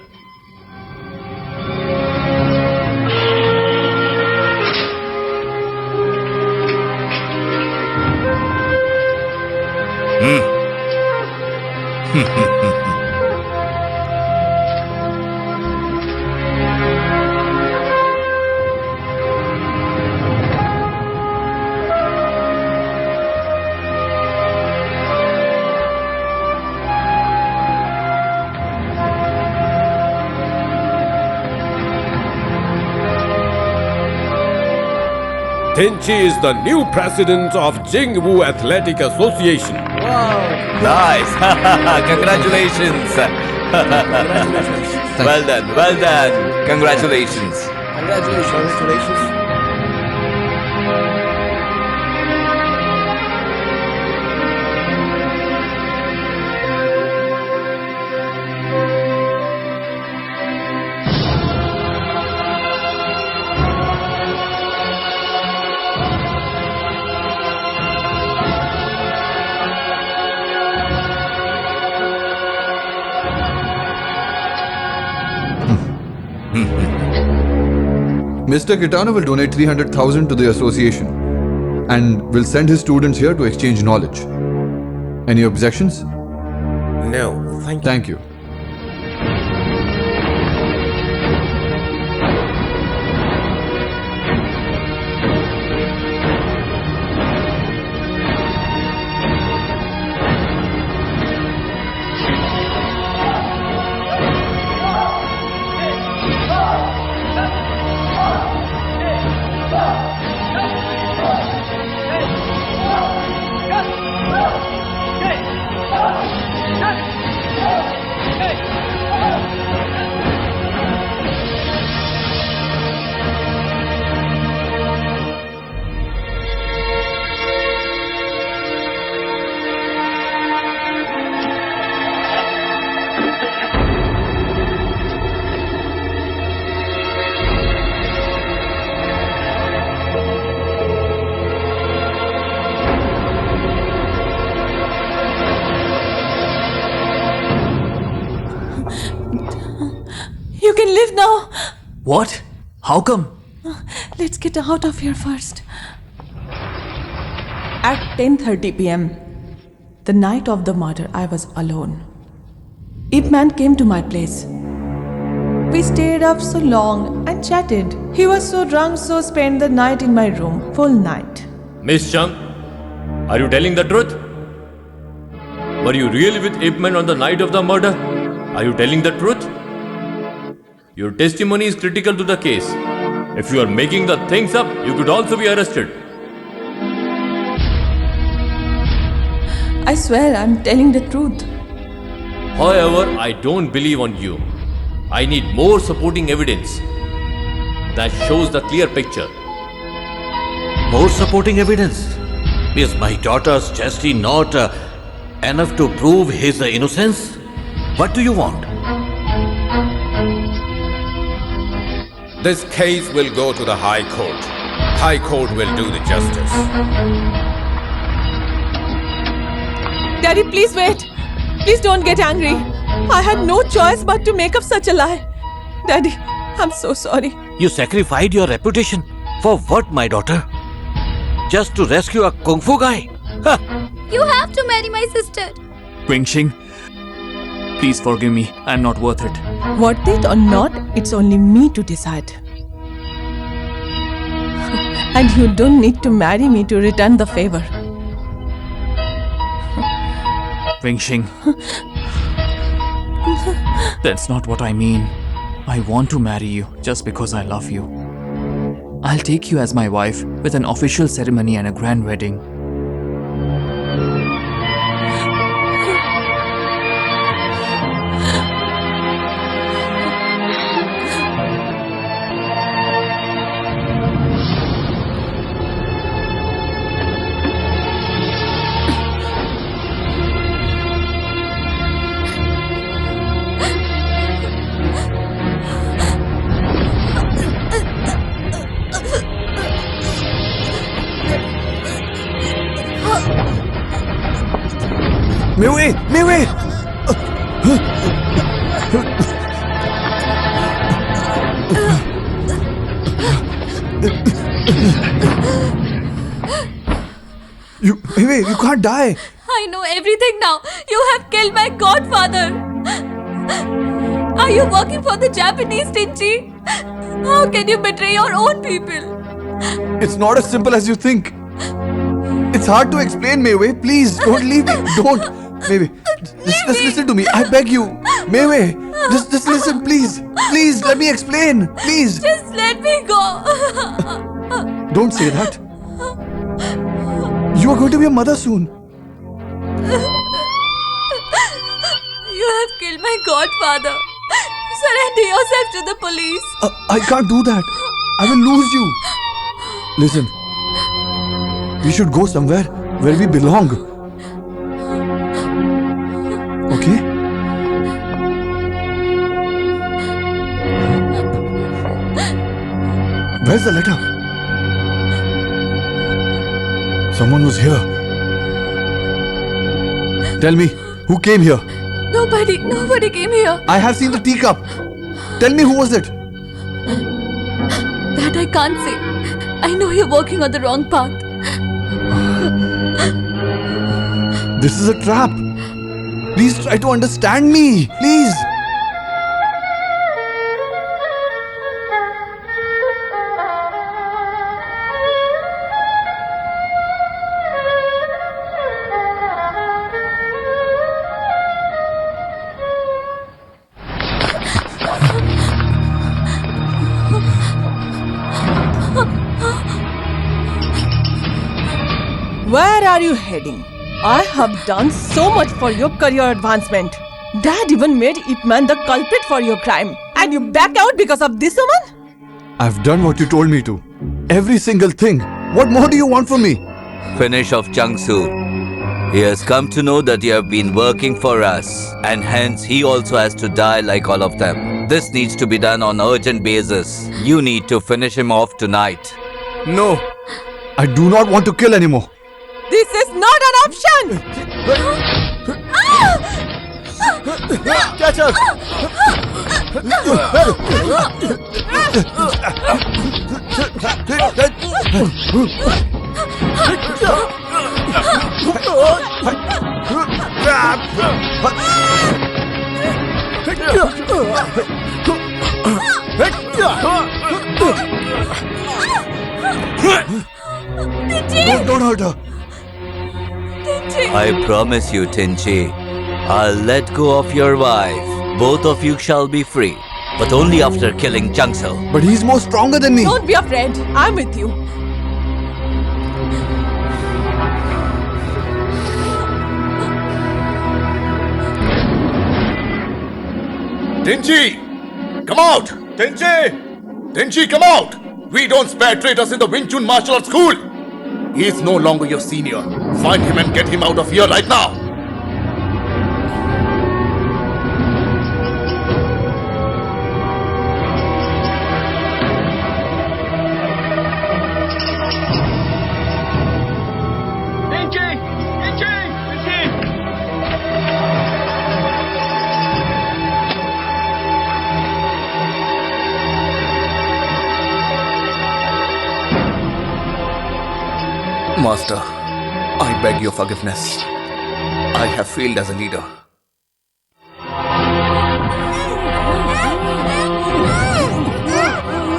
Tinchi is the new president of Jingwu Athletic Association.
Nice. Congratulations. Well done. Well done. Congratulations.
Congratulations.
Mr. Kitano will donate 300,000 to the association and will send his students here to exchange knowledge. Any objections?
No, thank you.
Thank you.
You can leave now.
What? How come?
Let's get out of here first.
At 10:30 p.m., the night of the murder, I was alone. Ip Man came to my place. We stayed up so long and chatted. He was so drunk, so spent the night in my room, full night.
Miss Chung, are you telling the truth? Were you really with Ip Man on the night of the murder? Are you telling the truth? Your testimony is critical to the case. If you are making the things up, you could also be arrested.
I swear I'm telling the truth.
However, I don't believe on you. I need more supporting evidence that shows the clear picture.
More supporting evidence? Is my daughter's chastity not enough to prove his innocence? What do you want?
This case will go to the High Court. High Court will do the justice.
Daddy, please wait. Please don't get angry. I had no choice but to make up such a lie. Daddy, I'm so sorry.
You sacrificed your reputation. For what, my daughter? Just to rescue a kung fu guy? Huh.
You have to marry my sister.
Wingxing, please forgive me. I'm not worth it.
Worth it or not, it's only me to decide. And you don't need to marry me to return the favor.
Wingxing, that's not what I mean. I want to marry you just because I love you. I'll take you as my wife with an official ceremony and a grand wedding.
Mei Wei! Mei Wei, you can't die.
I know everything now. You have killed my godfather. Are you working for the Japanese, Tinchi? How can you betray your own people?
It's not as simple as you think. It's hard to explain, Mei Wei. Please, don't leave me. Don't. Mei Wei, just listen to me. I beg you. Mei Wei, just listen, please. Please, let me explain. Please.
Just let me go.
Don't say that. You are going to be a mother soon.
You have killed my godfather. Surrender yourself to the police.
I can't do that. I will lose you. Listen. We should go somewhere where we belong. Okay? Where's the letter? Someone was here. Tell me, who came here?
Nobody came here.
I have seen the teacup. Tell me, who was it?
That I can't say. I know you're walking on the wrong path.
This is a trap. Please try to understand me. Please.
Where are you heading? I have done so much for your career advancement. Dad even made Ip Man the culprit for your crime. And you back out because of this woman?
I've done what you told me to. Every single thing. What more do you want from me?
Finish off Changsu. He has come to know that you have been working for us, and hence he also has to die like all of them. This needs to be done on urgent basis. You need to finish him off tonight.
No. I do not want to kill anymore.
This is not an option!
Catch her! Don't hurt her.
I promise you, Tinchi, I'll let go of your wife. Both of you shall be free, but only after killing Changsu.
But he's more stronger than me.
Don't be afraid. I'm with you.
Tinchi! Come out! Tinchi! Tinchi, come out! We don't spare traitors in the Wing Chun martial arts school! He is no longer your senior. Find him and get him out of here right now! Master, I beg your forgiveness. I have failed as a leader.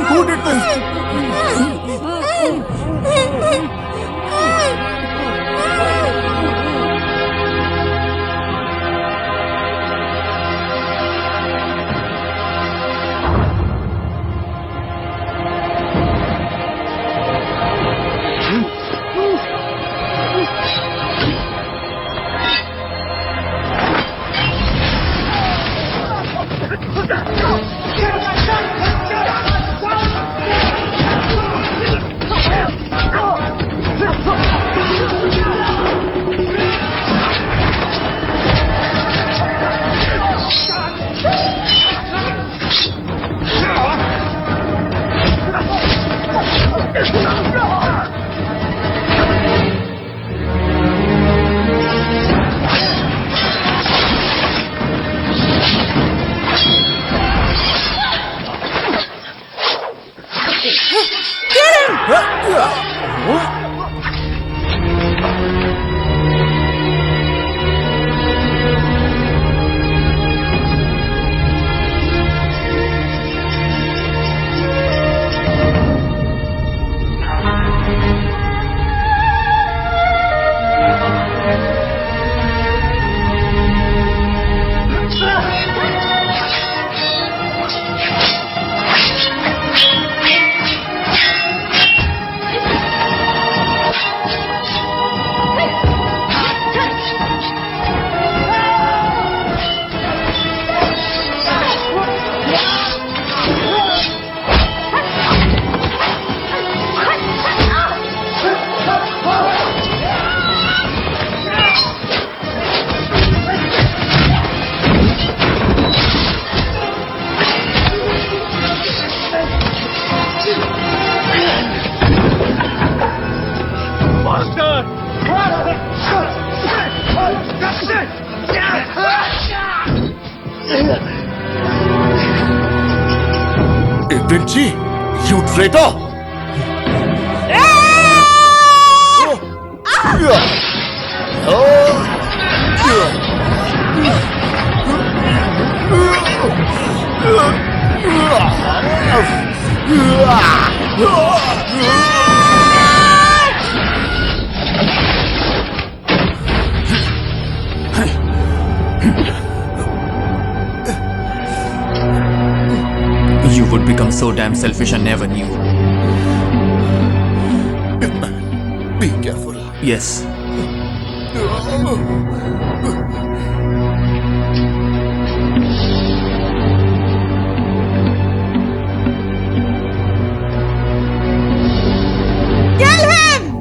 Who did this?
Dinchi, you traitor!
You would become so damn selfish I never knew.
Be careful.
Yes.
Kill him!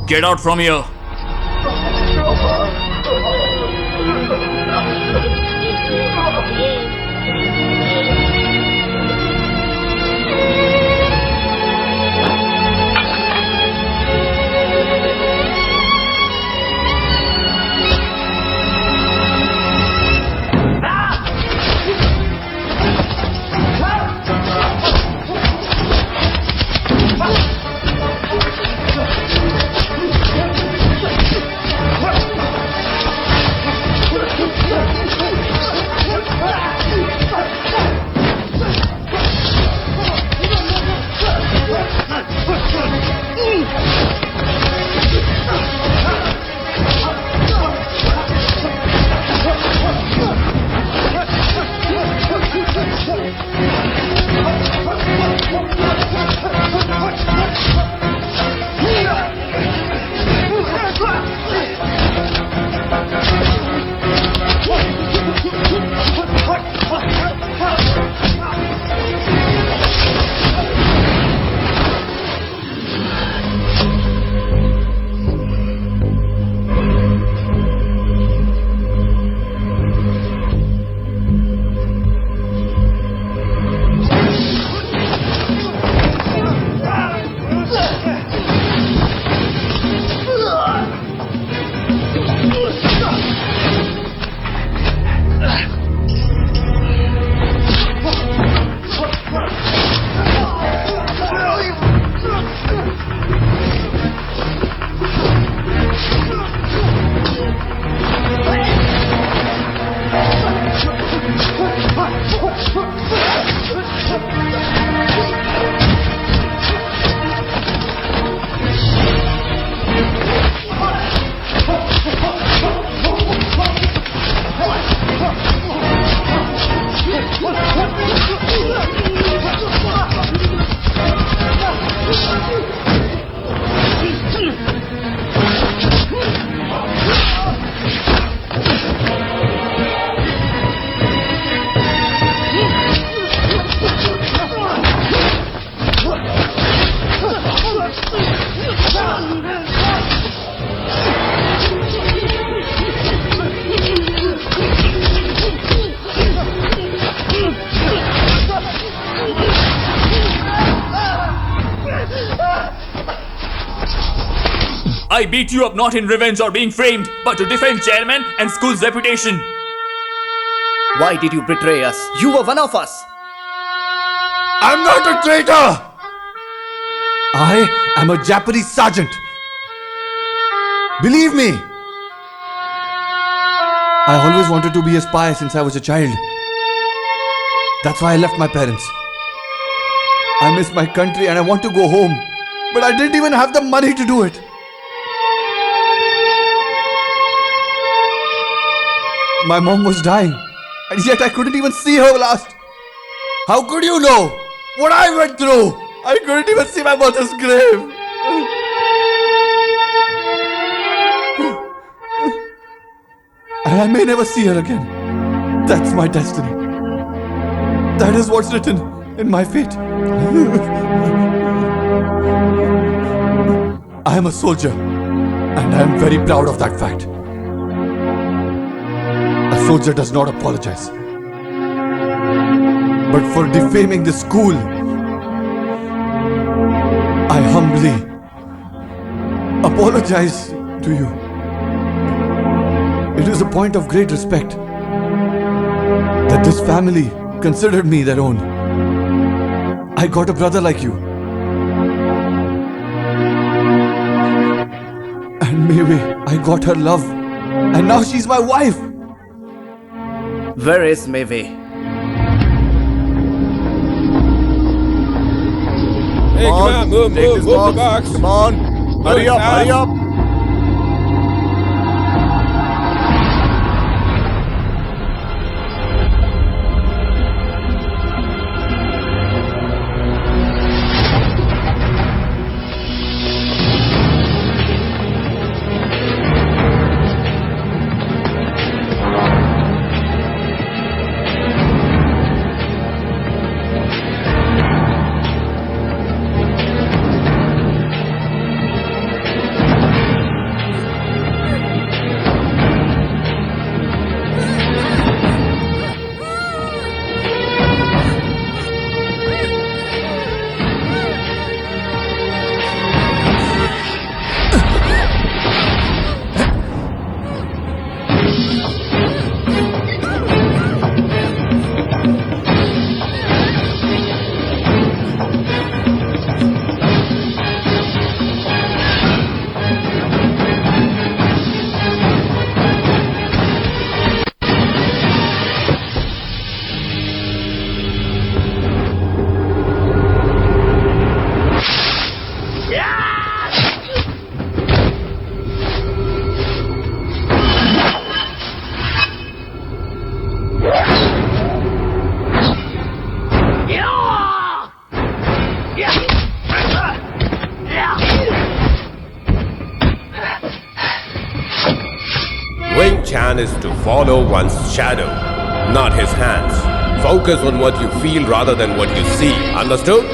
Get out from here. I beat you up not in revenge or being framed, but to defend chairman and school's reputation.
Why did you betray us? You were one of us.
I'm not a traitor! I am a Japanese sergeant. Believe me! I always wanted to be a spy since I was a child. That's why I left my parents. I miss my country and I want to go home. But I didn't even have the money to do it. My mom was dying, and yet I couldn't even see her last. How could you know what I went through? I couldn't even see my mother's grave. And I may never see her again. That's my destiny. That is what's written in my fate. I am a soldier, and I am very proud of that fact. A soldier does not apologize. But for defaming the school, I humbly apologize to you. It is a point of great respect that this family considered me their own. I got a brother like you. And Mei, I got her love. And now she's my wife.
Where is Mei?
Hey, come on, move the box.
Come on. Hurry up, hurry up.
Wing Chun is to follow one's shadow, not his hands. Focus on what you feel rather than what you see. Understood?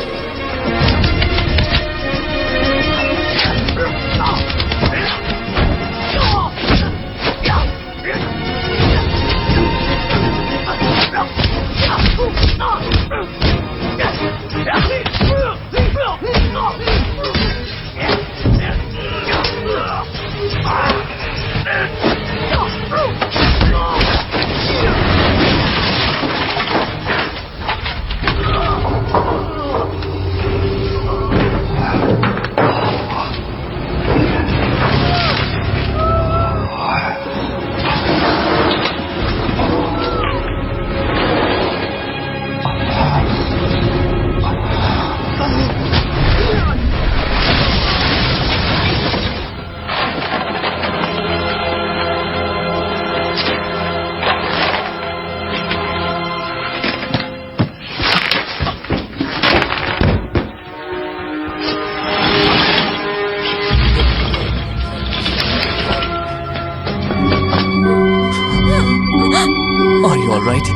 Are you alright?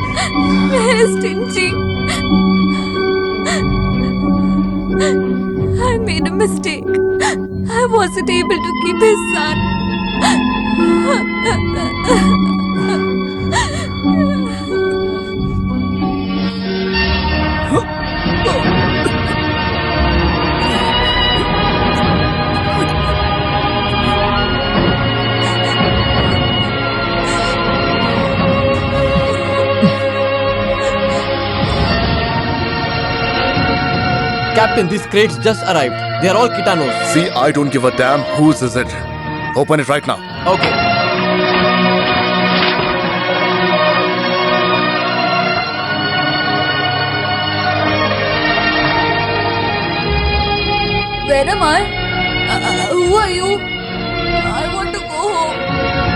Where is Tinchi? I made a mistake. I wasn't able to keep his son.
Captain, these crates just arrived. They are all Kitanos.
See, I don't give a damn whose is it. Open it right now.
Okay.
Where am I? Who are you? I want to go home.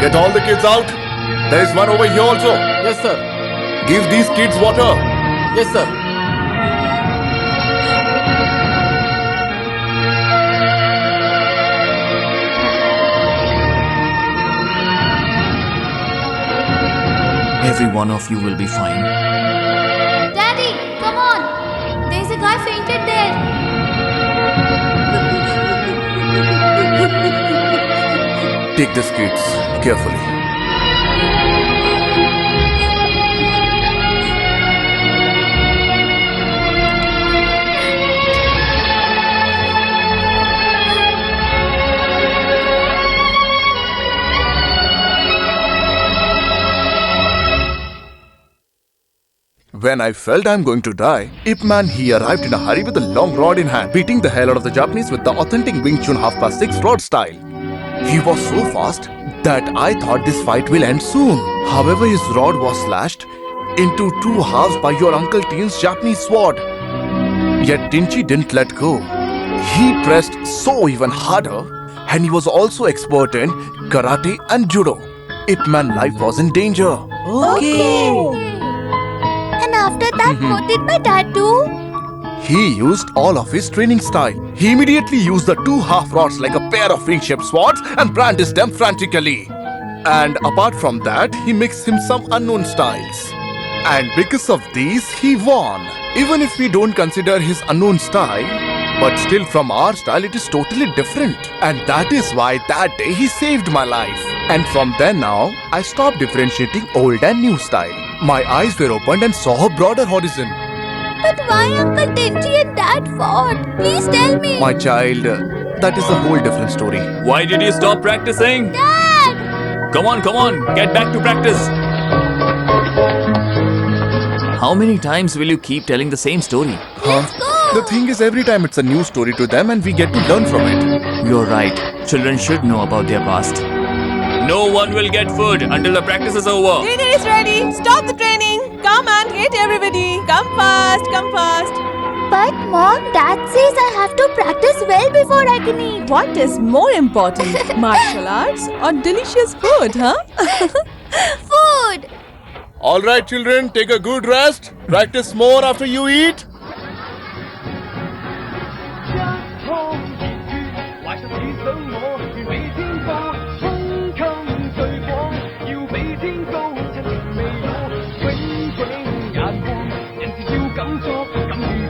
Get all the kids out. There is one over here also.
Yes, sir.
Give these kids water.
Yes, sir.
Every one of you will be fine.
Daddy, come on. There's a guy fainted there.
Take these kids carefully. When I felt I'm going to die, Ip Man, he arrived in a hurry with a long rod in hand, beating the hell out of the Japanese with the authentic Wing Chun 6:30 rod style. He was so fast that I thought this fight will end soon. However, his rod was slashed into two halves by your Uncle Teen's Japanese sword. Yet Tinchi didn't let go. He pressed so even harder, and he was also expert in karate and judo. Ip Man's life was in danger.
Okay. And after that, what did my dad do?
He used all of his training style. He immediately used the two half rods like a pair of ring-shaped swords and brandished them frantically. And apart from that, he mixed him some unknown styles. And because of these, he won. Even if we don't consider his unknown style, but still from our style, it is totally different. And that is why that day he saved my life. And from then now, I stopped differentiating old and new style. My eyes were opened and saw a broader horizon.
But why Uncle Tinchi and Dad fought? Please tell me.
My child, that is a whole different story.
Why did you stop practicing?
Dad!
Come on, get back to practice. How many times will you keep telling the same story?
Let's go.
The thing is, every time it's a new story to them and we get to learn from it.
You're right. Children should know about their past. No one will get food until the practice is over.
Dinner is ready. Stop the training. Come and eat, everybody. Come fast, come fast.
But Mom, Dad says I have to practice well before I can eat.
What is more important, martial arts or delicious food, huh?
Food!
Alright, children, take a good rest. Practice more after you eat.